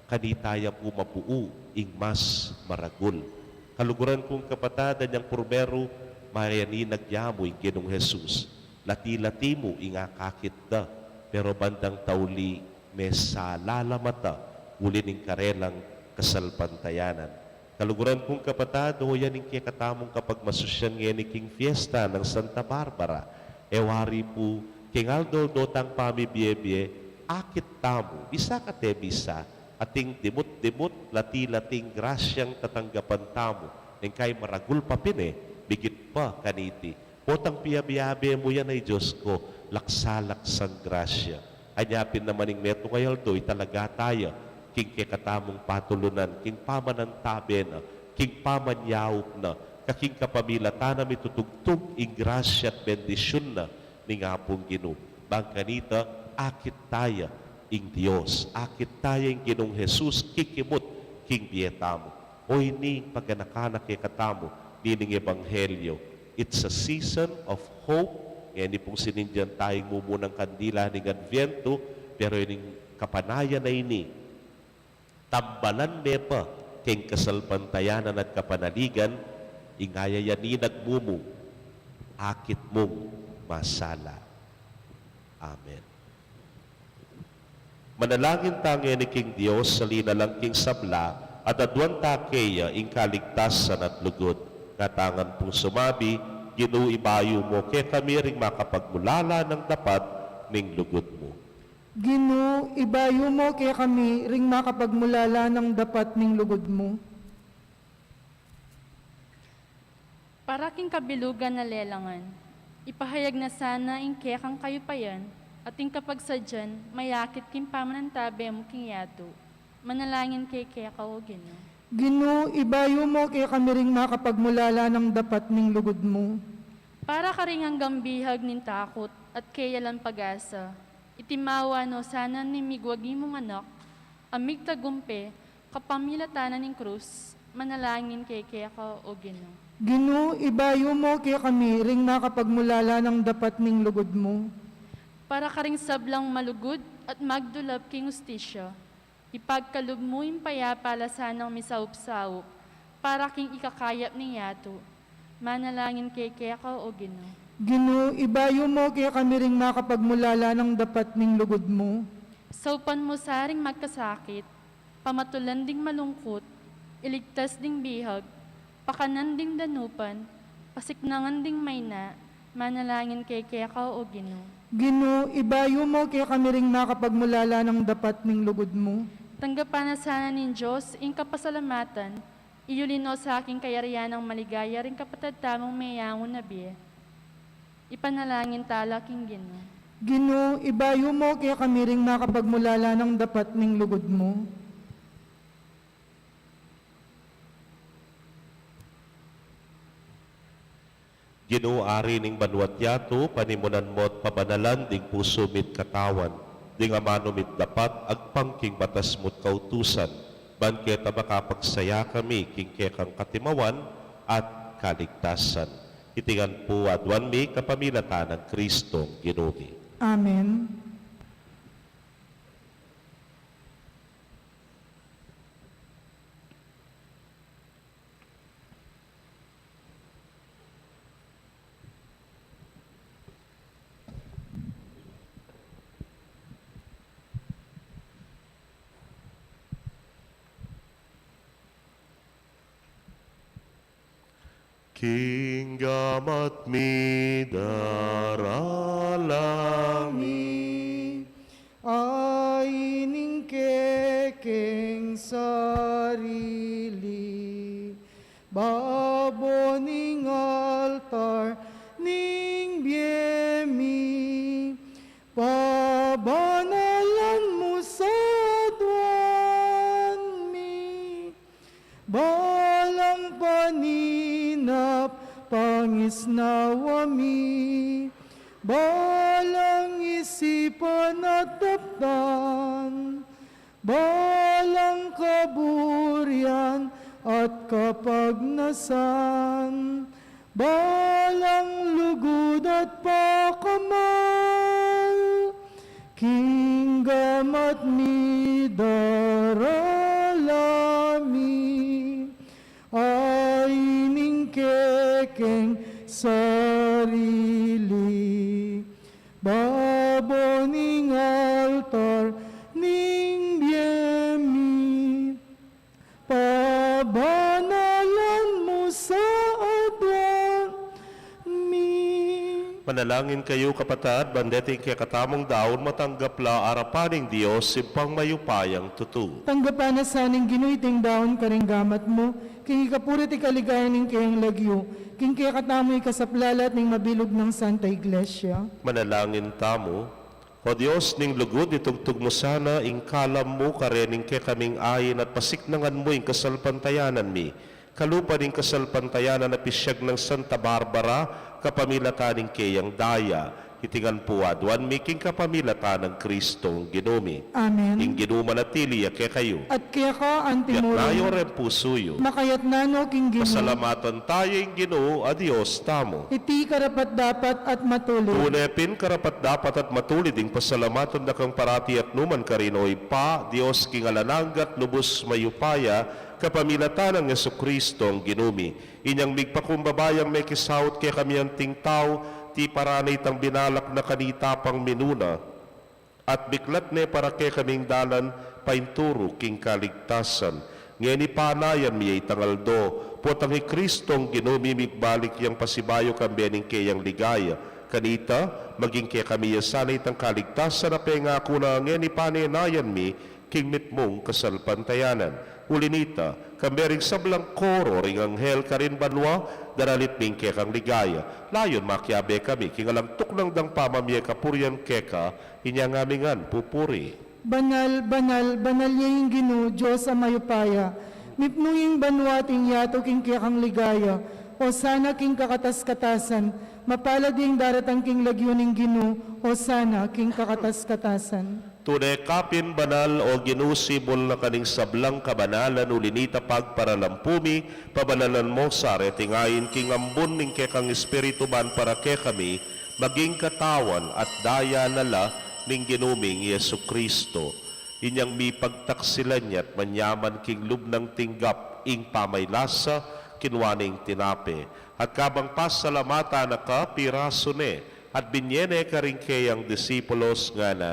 [SPEAKER 2] kanitaya po mapuo, ing mas maragul. Kaluguran kong kapatadan niyang purbero, Mariani nagyamoy Ginong Jesus. Lati-lati mo ingakakit da. Pero bandang tauli, may salalamata, uli ning karelang kasalpantayanan. Kaluguran kong kapatado, yan ning kikatamong kapag masusyan ngayon king fiesta ng Santa Barbara. Ewari po, king Aldo dotang pamibiyebye, akit tamo, bisa ka te bisa, ating dimut-dimut, lati-lating grasyang tatanggapan tamo, ning kay maragul papine, bigit pa kaniti. Potang piyabiyabi mo yan ay Diyos ko. laksalaksang grasya. Anyapin naman ng meto kayal do'y talaga tayo, king kekatamong patulunan, king pamanantabe na, king pamanyawop na, kaking kapamila tanam itutugtog ing grasya at bendisyon na ni nga pong Ginoo. Bangkanita, akit tayo ing Diyos, akit tayo ing Ginong Jesus, kikimot king dietamo. O ini pagkanakanak kekatamo, dining ebanghelyo. It's a season of hope. Ngayon pong sinindyan tayong mumunang kandila ng Adviento, pero ining kapanayan na ini, tambalan me pa, king kasalpantayanan at kapanaligan, ingayayanin nagmumu, akit mong masala. Amen. Manalangin tangi ni King Dios sa linalang King Sabla at adwan takeya ing kaligtasan at lugod. Katangan pong sumabi, ginuibayo mo kaya kami ring makapagmulala ng dapat ning lugod mo.
[SPEAKER 1] Ginoo, ibayo mo kaya kami ring makapagmulala ng dapat ning lugod mo.
[SPEAKER 5] Para king kabilugan na lelangan, ipahayag na sana ing kekang kayupayan, at ing kapagsadyan, mayakit king pamanantabe mo king yato, manalangin kay keka o Ginoo.
[SPEAKER 1] Ginoo, ibayo mo kaya kami ring makapagmulala ng dapat ning lugod mo.
[SPEAKER 5] Para ka ring hanggang bihag nin takot, at kayalan pag-asa, itimawa no sana ni migwagi mong anak, amig tagumpe, kapamilatanan ning krus, manalangin kay keka o Ginoo.
[SPEAKER 1] Ginoo, ibayo mo kaya kami ring makapagmulala ng dapat ning lugod mo.
[SPEAKER 5] Para ka ring sablang malugod at magdulap king ustisya, ipagkalub mo yung payapala sanang misaup-saup, para king ikakayap ni yato, manalangin kay keka o Ginoo.
[SPEAKER 1] Ginoo, ibayo mo kaya kami ring makapagmulala ng dapat ning lugod mo.
[SPEAKER 5] Saupan mo saring magkasakit, pamatulan ding malungkot, iligtas ding bihag, pakanan ding danupan, pasiknangan ding mayna, manalangin kay keka o Ginoo.
[SPEAKER 1] Ginoo, ibayo mo kaya kami ring makapagmulala ng dapat ning lugod mo.
[SPEAKER 5] Tanggapan na sana nin Diyos, ing kapasalamatan, iyulino sa aking kayarian ng maligaya ring kapatid tamang mayangon na biye. Ipanalangin tala king Ginoo.
[SPEAKER 1] Ginoo, ibayo mo kaya kami ring makapagmulala ng dapat ning lugod mo.
[SPEAKER 2] Ginoo ari ning banwat yato, panimunan mo't pabanalan ding puso mit katawan, ding amano mit dapat agpangking batas mo't kautusan, banketa makapagsaya kami king kekang katimawan at kaligtasan. Itingan po adwan mi kapamilatan ng Kristong Ginoo.
[SPEAKER 1] Amen.
[SPEAKER 2] King gamat mi daralami,
[SPEAKER 1] Ay ning kekeng sarili, babo ning altar ning biyemi, pabanalan mo sa duwan mi, balang paninap pangisnawami, balang isipan at tapdan, balang kaburian at kapagnasan, balang lugod at pakamal, kinggamat mi daralami, ay ning kekeng sarili, babo ning altar ning biyemi, pabanalan mo sa adwan
[SPEAKER 2] Manalangin kayo kapatad, bandeting kay katamong daon, matanggap la arapaning Diyos, sipang mayupayang tutu.
[SPEAKER 1] Tanggapan na saning ginuiting daon karing gamat mo, king ikapurit ikaligayan ning kayang lagyo, king kaya katamoy kasaplalat ning mabilog ng Santa Iglesia.
[SPEAKER 2] Manalangin tamo, o Diyos ning lugod itugtog mo sana, ing kalam mo karening kay kaming ayin at pasiknangan mo ing kasalpantayanan mi. Kalupa ning kasalpantayanan na pisyag ng Santa Barbara, kapamilataning kayang daya, hitingan puwadwan miking kapamilatan ng Kristong ginumi.
[SPEAKER 1] Amen.
[SPEAKER 2] Ing ginuma na tiliya kay kayo.
[SPEAKER 1] At kaya ka,
[SPEAKER 2] Yat nayo
[SPEAKER 1] antimuro,
[SPEAKER 2] rin pusuyo.
[SPEAKER 1] makayat nano king gino,
[SPEAKER 2] Pasalamatan tayo ing Ginoo, adios tamo.
[SPEAKER 1] iti karapat dapat at matuloy.
[SPEAKER 2] Tunepin karapat dapat at matulid ing pasalamatan na kang parati at numan karinoy pa, Dios king alananggat lubos mayupaya, kapamilatan ng Yesu-Kristo ang ginumi. Inyang migpakumbabayang may kisawot kay kami ang tingtaw, ti paranay tang binalak na kanita pang minuna, at biklat ne para kay kaming dalan painturo king kaligtasan. Ngeni panayan miyay tangaldo, potang Kristong ginumi migbalik yang pasibayo kambening kayang ligaya. Kanita, maging kay kami yasanay tang kaligtasan na pengako na ngeni pananayan mi, king mitmong kasalpantayanan. Ulinita, kambering sablang koro ring anghel karin banwa, daralit ming kekang ligaya. Layon makyabe kami, kingalang tuknang dang pamamye kapuryan keka, inyangamingan pupuri.
[SPEAKER 1] Banal, banal, banal niya yung gino, Diyos ang mayupaya. Mipnuying banwating yato king kiyakang ligaya, o sana king kakatas-katasan, mapalad yung daratang king lagyuning gino, o sana king kakatas-katasan.
[SPEAKER 2] Tunay kapin banal o ginusibol na kaning sablang kabanalan ulinita pagparalampumi, pabanalan mo sa retingayin king ambon ning kekang espiritu ban para ke kami, maging katawan at daya nala ning ginuming Yesu Kristo. Inyang mi pagtaksilan niya at manyaman king lubnang tinggap ing pamaylasa, kinwaning tinape. At kabang pasalamata na ka, piraso ne, at binyene ka rin kayang disipulos nga na,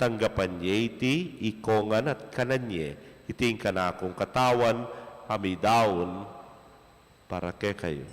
[SPEAKER 2] tanggapan niya iti, ikongan at kananye, iting kanakong katawan, amidaon, para kay kayo.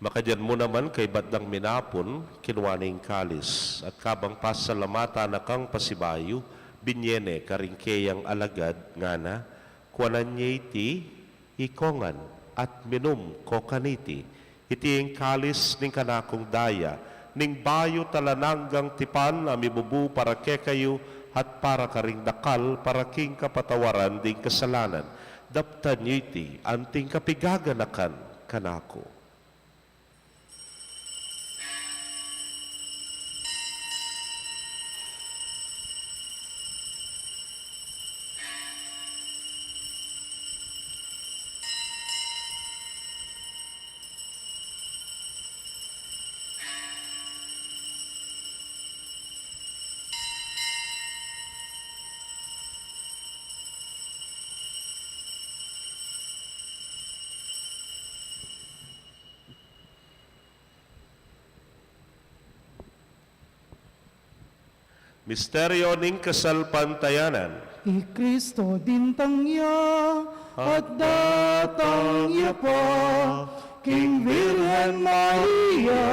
[SPEAKER 2] Makadyan mo naman kay Badang Minapon, kinwaning kalis, at kabang pasalamata na kang pasibayo, binyene karingkeyang alagad nga na, kuanan niya iti, ikongan, at minum ko kaniti, iti ang kalis ning kanakong daya, ning bayo talananggang tipan na mibubu para ke kayo, at para karing dakal, para king kapatawaran ding kasalanan, daptan niya iti, anting kapigaganakan kanako. Misteryo ning kasalpantayanan.
[SPEAKER 1] I Kristo dintang niya, at datang niya pa, King Virgen Maria,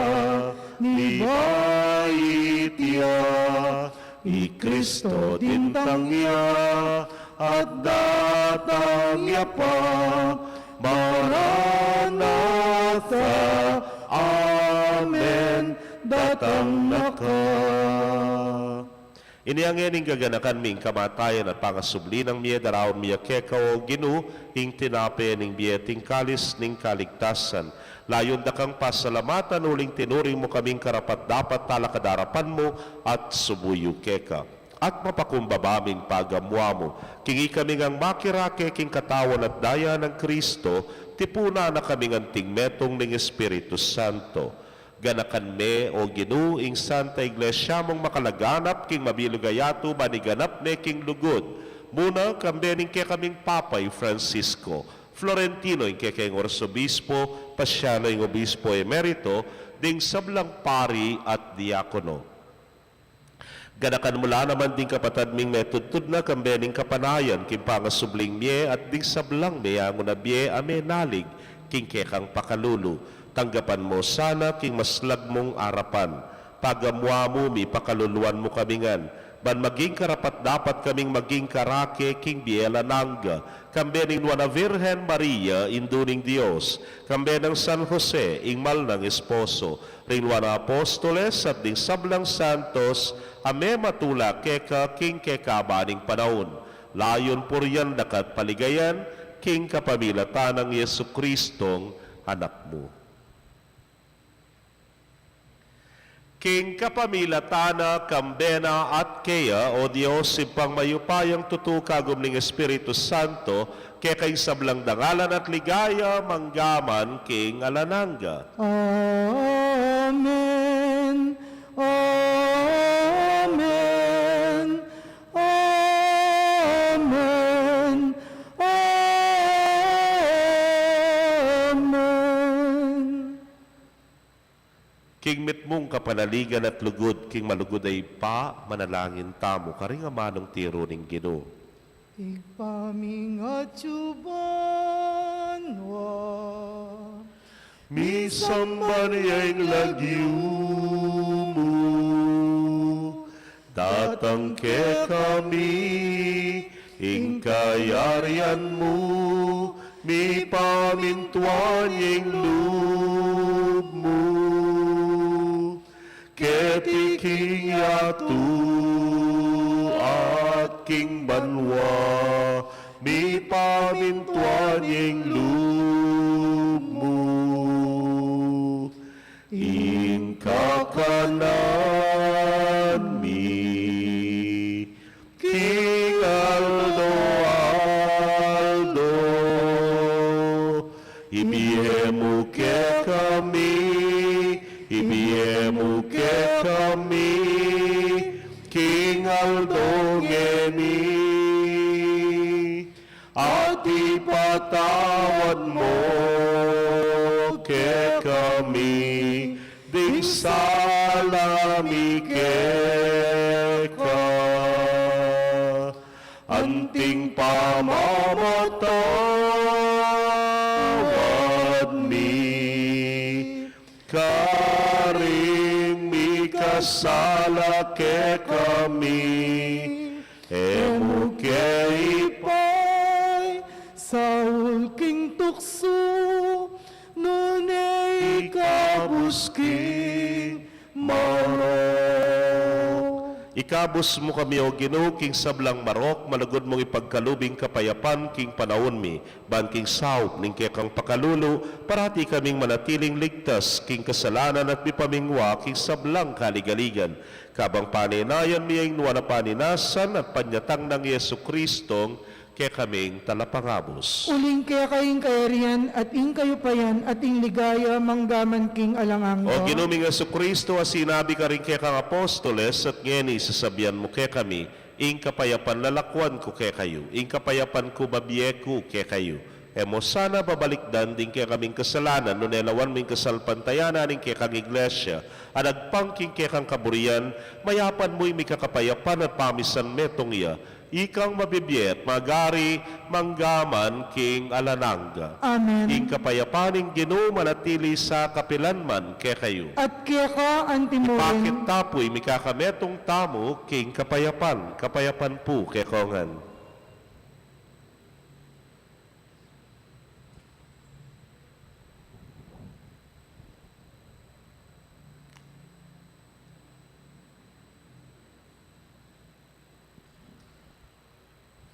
[SPEAKER 1] ni Baitya. I Kristo dintang niya, at datang niya pa, Maranatha, Amen, datang na ka.
[SPEAKER 2] Iniangening gaganakan ming kamatayan at pangasubli ng miye daraon miya kekao ginu ing tinape ning biyeting kalis ning kaligtasan. Layon da kang pasalamatan uling tinuring mo kaming karapat dapat talakadarapan mo at subuyo keka. At mapakumbabaming pagamwa mo. Kingi kami ngang makirake king katawan at daya ng Kristo, tipuna na kami ngang tingmetong ng Espiritu Santo. Ganakan me o Ginoo ing Santa Iglesia mong makalaganap king mabilugayato maniganap ne king lugod. Muna kambening ke kaming Papay Francisco, Florentino ing ke king Orsobispo, Pasyano ing Obispo Emerito, ding sablang pari at diakono. Ganakan mula naman ding kapatad ming metudtud na kambening kapanayan king pangasubling mie at ding sablang meyango na bie ame nalig king kekang pakalulu. Tanggapan mo sana king maslag mong arapan. Pagamwa mo mi pakaluluan mo kamingan. Ban maging karapat dapat kaming maging karake king biela nangga. Kambe ning Nuana Virgen Maria induning Dios. Kambe ng San Jose ingmal ng esposo. Ring Nuana Apostoles at ding sablang santos ame matula keka king kekabaning panahon. Layon puryan dakat paligayan king kapamilatan ng Yesu Kristong anak mo. King kapamilatana, kambena at kaya, o Diyos, ipang mayupayang tutukagom ng Espiritu Santo, kaya kay sablang dangalan at ligaya, manggaman, king alananga.
[SPEAKER 1] Amen. Amen. Amen. Amen.
[SPEAKER 2] King mitmong kapanaligan at lugod, king malugod ay pa, manalangin tamo, karing amanong tiro ning Ginoo.
[SPEAKER 1] Ipaming atsubanwa.
[SPEAKER 2] Misamba niya'y lagyo mo, datang ke kami, ing kayarian mo, mi pamintuan yung loob mo. Ketiking yatu at king banwa, mi pamintuan yung loob mo. Ing kakanan mi, King Aldo Aldo, ibiemu ke kami, ibiemu ke kami, King Aldo ngeni, at ipatawad mo ke kami, ding salami keka, anting pamamatawad mi, karing mi kasala ke kami, emu ke
[SPEAKER 1] Ipay sa ulking tukso, nunay ikabuski maro.
[SPEAKER 2] Ikabus mo kami o Ginoo king sablang marok, malagod mong ipagkalubing kapayapan king panahon mi, ban king saop ning kekang pakalulo, parati kaming manatiling ligtas king kasalanan at mipamingwa king sablang kaligaligan. Kabang paninayan mi ang nuwa na paninasan at panyatang ng Yesu Kristong kaya kaming talapangabos.
[SPEAKER 1] Uling kaya kayong kayarian at ing kayo payan at ing ligaya manggaman king alangang.
[SPEAKER 2] O ginuming Yesu Kristo, sinabi ka rin kaya kang apostoles at ngeni sasabihan mo kaya kami, ing kapayapan lalakwan ko kaya kayo, ing kapayapan ko babiyeku kaya kayo. Emo sana babalikdan din kaya kaming kasalanan, no nelawan ming kasalpantayanan ning kaya kang iglesia, anagpangking kaya kang kaburian, mayapan mo'y may kakapayapan at pamisan metong iya, ikang mabibiyet, magari, manggaman, king alananga.
[SPEAKER 1] Amen.
[SPEAKER 2] Ing kapayapaning Ginoo manatili sa kapilanman kaya kayo.
[SPEAKER 1] At kaya ka
[SPEAKER 2] Bakit
[SPEAKER 1] antimurin.
[SPEAKER 2] tapoy mikakametong tamo king kapayapan, kapayapan po kaya kongan.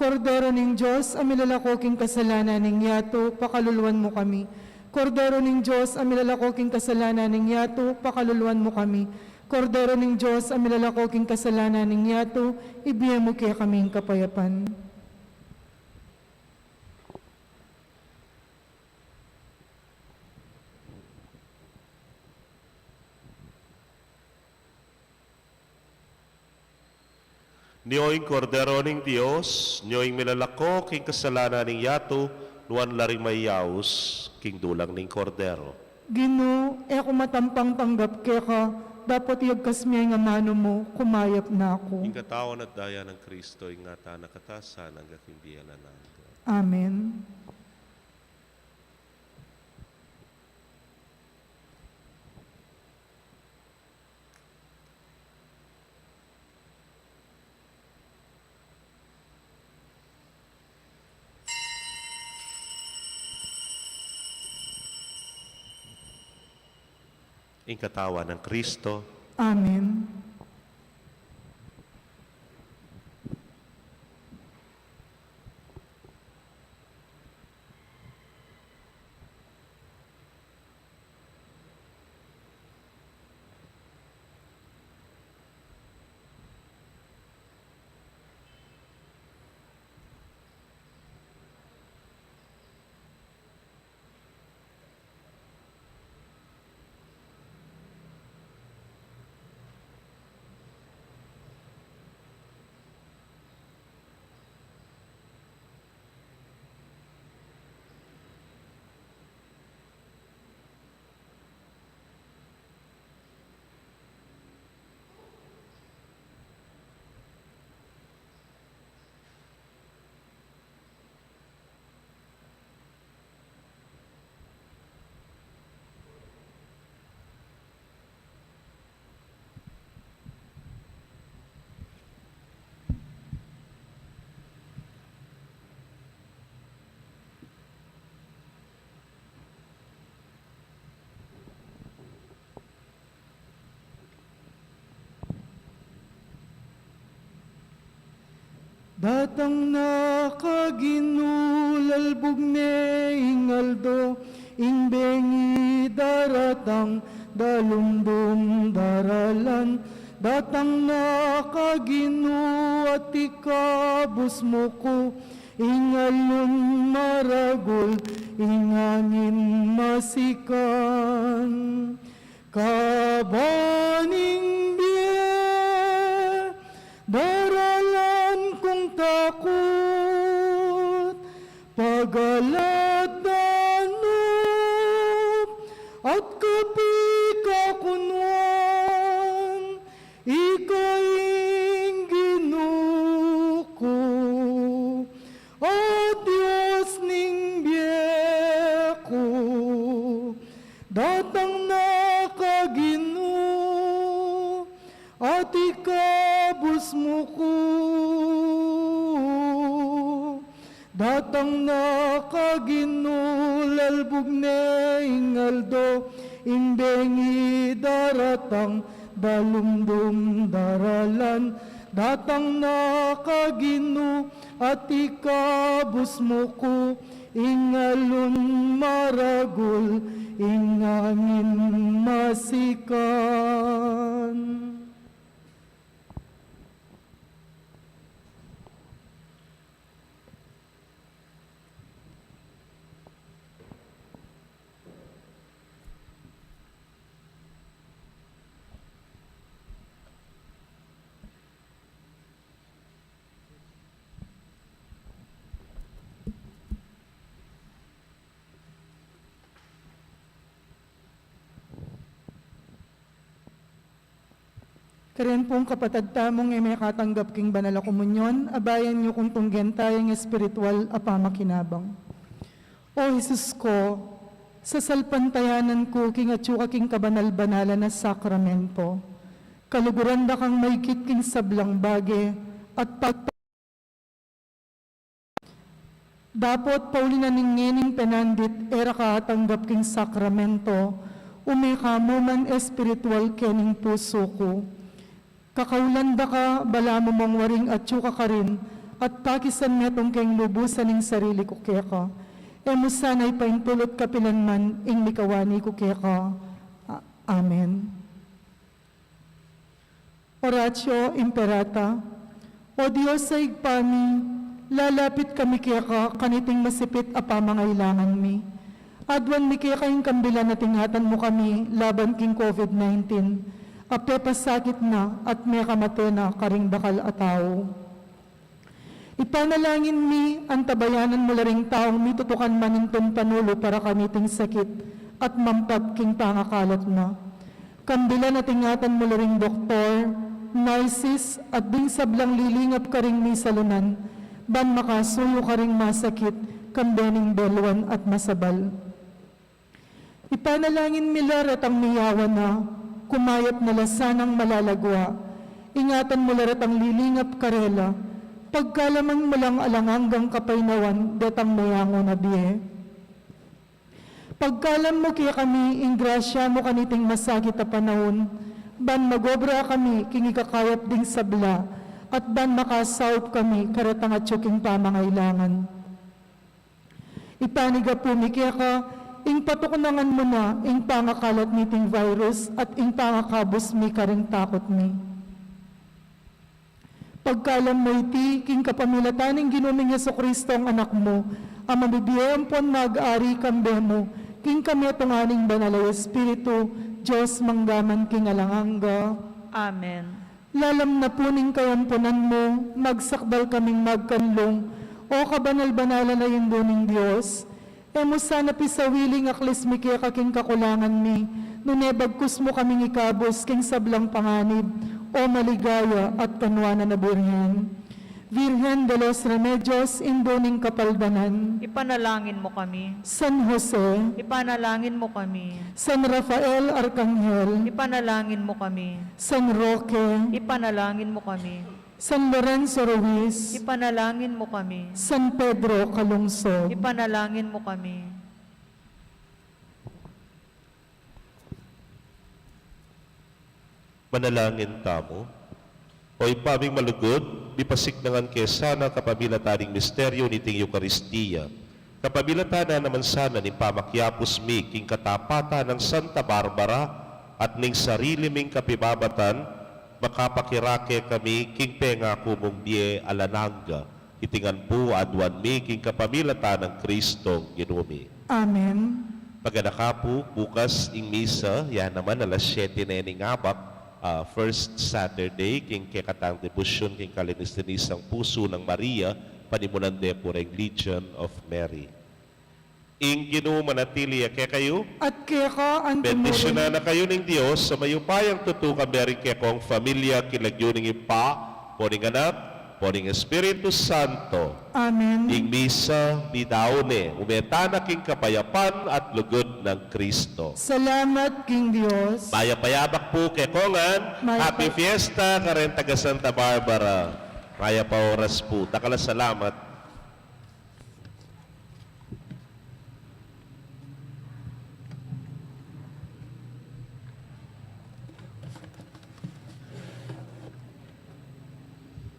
[SPEAKER 1] Kordero ning Diyos, amilalakoking kasalanan ning yato, pakaluluwan mo kami. Kordero ning Diyos, amilalakoking kasalanan ning yato, pakaluluwan mo kami. Kordero ning Diyos, amilalakoking kasalanan ning yato, ibigay mo kaya kaming kapayapan.
[SPEAKER 2] Niyoing kordero ning Dios, niyoing milalako king kasalanan ning yato, nuan laring mayaus king dulang ning kordero.
[SPEAKER 1] Gino, ako matampang tanggap kaya ka, dapat iagkas miya nga mano mo, kumayap na ako.
[SPEAKER 2] Ing katawan at daya ng Kristo, ing ngata nakatasan ang gaking biyanan nato.
[SPEAKER 1] Amen.
[SPEAKER 2] Ing katawan ng Kristo,
[SPEAKER 1] Amen. Datang nakaginulalbog ne ingaldo, ingbengi daratang dalumdum daralan. Datang nakaginu at ikabus mo ko, ingalun maragol, ingangin masikan. Kabaning biye, daralan kong takot, pagalat danop, at kapikakunwan, ikaing ginuko, at Diyos ning biyeko, datang nakaginu, at ikabus mo ko. Datang nakaginulalbog ne ingaldo, imbengi daratang dalumdum daralan. Datang nakaginu at ikabus mo ko, ingalun maragol, ingangin masikan. Karen pong kapatid tamong may katanggap king banal a komunyon, abayan niyo kung tunggen tayong espiritual apamakinabang. O Jesus ko, sa salpantayanan ko king atsuka king kabanal-banalan na sakramento, kaluguran da kang may king sablang bage at Dapot Paulina ningening penandit era katanggap king sakramento, umikamo man espiritual kening puso ko. Kakaulanda ka, bala mo mong waring at syuka ka rin, at pakisan metong keng lubusan ng sarili ko keka. Emo sana'y paintulot kapilanman ing mikawani ko keka. Amen. Oratio Imperata. O Diyos sa igpami, lalapit kami keka kaniting masipit a pamangailangan mi. Adwan mi keka yung kambilan na tingatan mo kami laban king COVID-19. Ape pasakit na at may kamate na karing dakal a tao. Ipanalangin mi ang tabayanan mo laring taong mitutukan manintong panulo para kamiting sakit at mampag king pangakalat na. Kambila na tingatan mo laring doktor, nurses at ding sablang lilingap ka ring mi salunan, ban makasuyo ka ring masakit, kambening belwan at masabal. Ipanalangin mi larat ang miyawan na, kumayat na lasanang malalagwa, ingatan mo larat ang lilingap karela, pagkalamang mo lang alanganggang kapaynawan, datang mayango na biye. Pagkalam mo kaya kami, ingrasya mo kaniting masakit a panahon, ban magobra kami, kingikakayap ding sabla, at ban makasawp kami, karatang at tsuking pamangailangan. Ipaniga po mi kaya ka, ing patukunangan mo na, ing pangakalat niting virus, at ing pangakabos mi karing takot mi. Pagkalam mo iti, king kapamilataning ginuming Jesucristo ang anak mo, ang mabibiyayang pon mag-ari kambe mo, king kami atunganing banalay Espiritu, Diyos manggaman king alanganga.
[SPEAKER 4] Amen.
[SPEAKER 1] Lalam na puning kayampunan mo, magsakdal kaming magkanlong, o kabanal-banalan na yung duning Diyos. Emo sana pisawiling aklis mi kaya kaking kakulangan mi, nunebagkus mo kaming ikabos king sablang panganib, o maligaya at kanwana na Birhen. Virgen de los Remedios, induning kapaldanan.
[SPEAKER 4] Ipanalangin mo kami.
[SPEAKER 1] San Jose,
[SPEAKER 4] Ipanalangin mo kami.
[SPEAKER 1] San Rafael Arcangel,
[SPEAKER 4] Ipanalangin mo kami.
[SPEAKER 1] San Roque,
[SPEAKER 4] Ipanalangin mo kami.
[SPEAKER 1] San Lorenzo Ruiz,
[SPEAKER 4] Ipanalangin mo kami.
[SPEAKER 1] San Pedro Calungsod.
[SPEAKER 4] Ipanalangin mo kami.
[SPEAKER 2] Manalangin tamo. O ipaming malugod, dipasik nangan kesana kapamilataning misteryo niting Eucharistia. Kapamilatanan naman sana ni pamakyapos mi king katapata ng Santa Barbara at ning sarili ming kapibabatan, makapakirake kami king penga kumong biye alananga. Itingan po adwan mi king kapamilatan ng Kristong ginumi.
[SPEAKER 1] Amen.
[SPEAKER 2] Paganakapo, bukas ing misa, yan naman alas 7 na ining abak, first Saturday, king kekatang debusyon, king kalinistinisang puso ng Maria, panimunan de pureng Legion of Mary. Ing Ginoo manatili kay kayo,
[SPEAKER 1] At kaya ka ang
[SPEAKER 2] bendisyonan na kayo ng Diyos sa mayupayang tutukan meron kay kong familia, kilagyo ng ipa, poning anak, poning Espiritu Santo.
[SPEAKER 1] Amen.
[SPEAKER 2] Ing misa, bidaone, umetana king kapayapan at lugod ng Kristo.
[SPEAKER 1] Salamat, King Diyos.
[SPEAKER 2] Maya-payabak po kay Kongan.
[SPEAKER 1] Maya
[SPEAKER 2] Happy
[SPEAKER 1] pa-
[SPEAKER 2] Fiesta, karen taga Santa Barbara. Maya pa oras po. Takala salamat.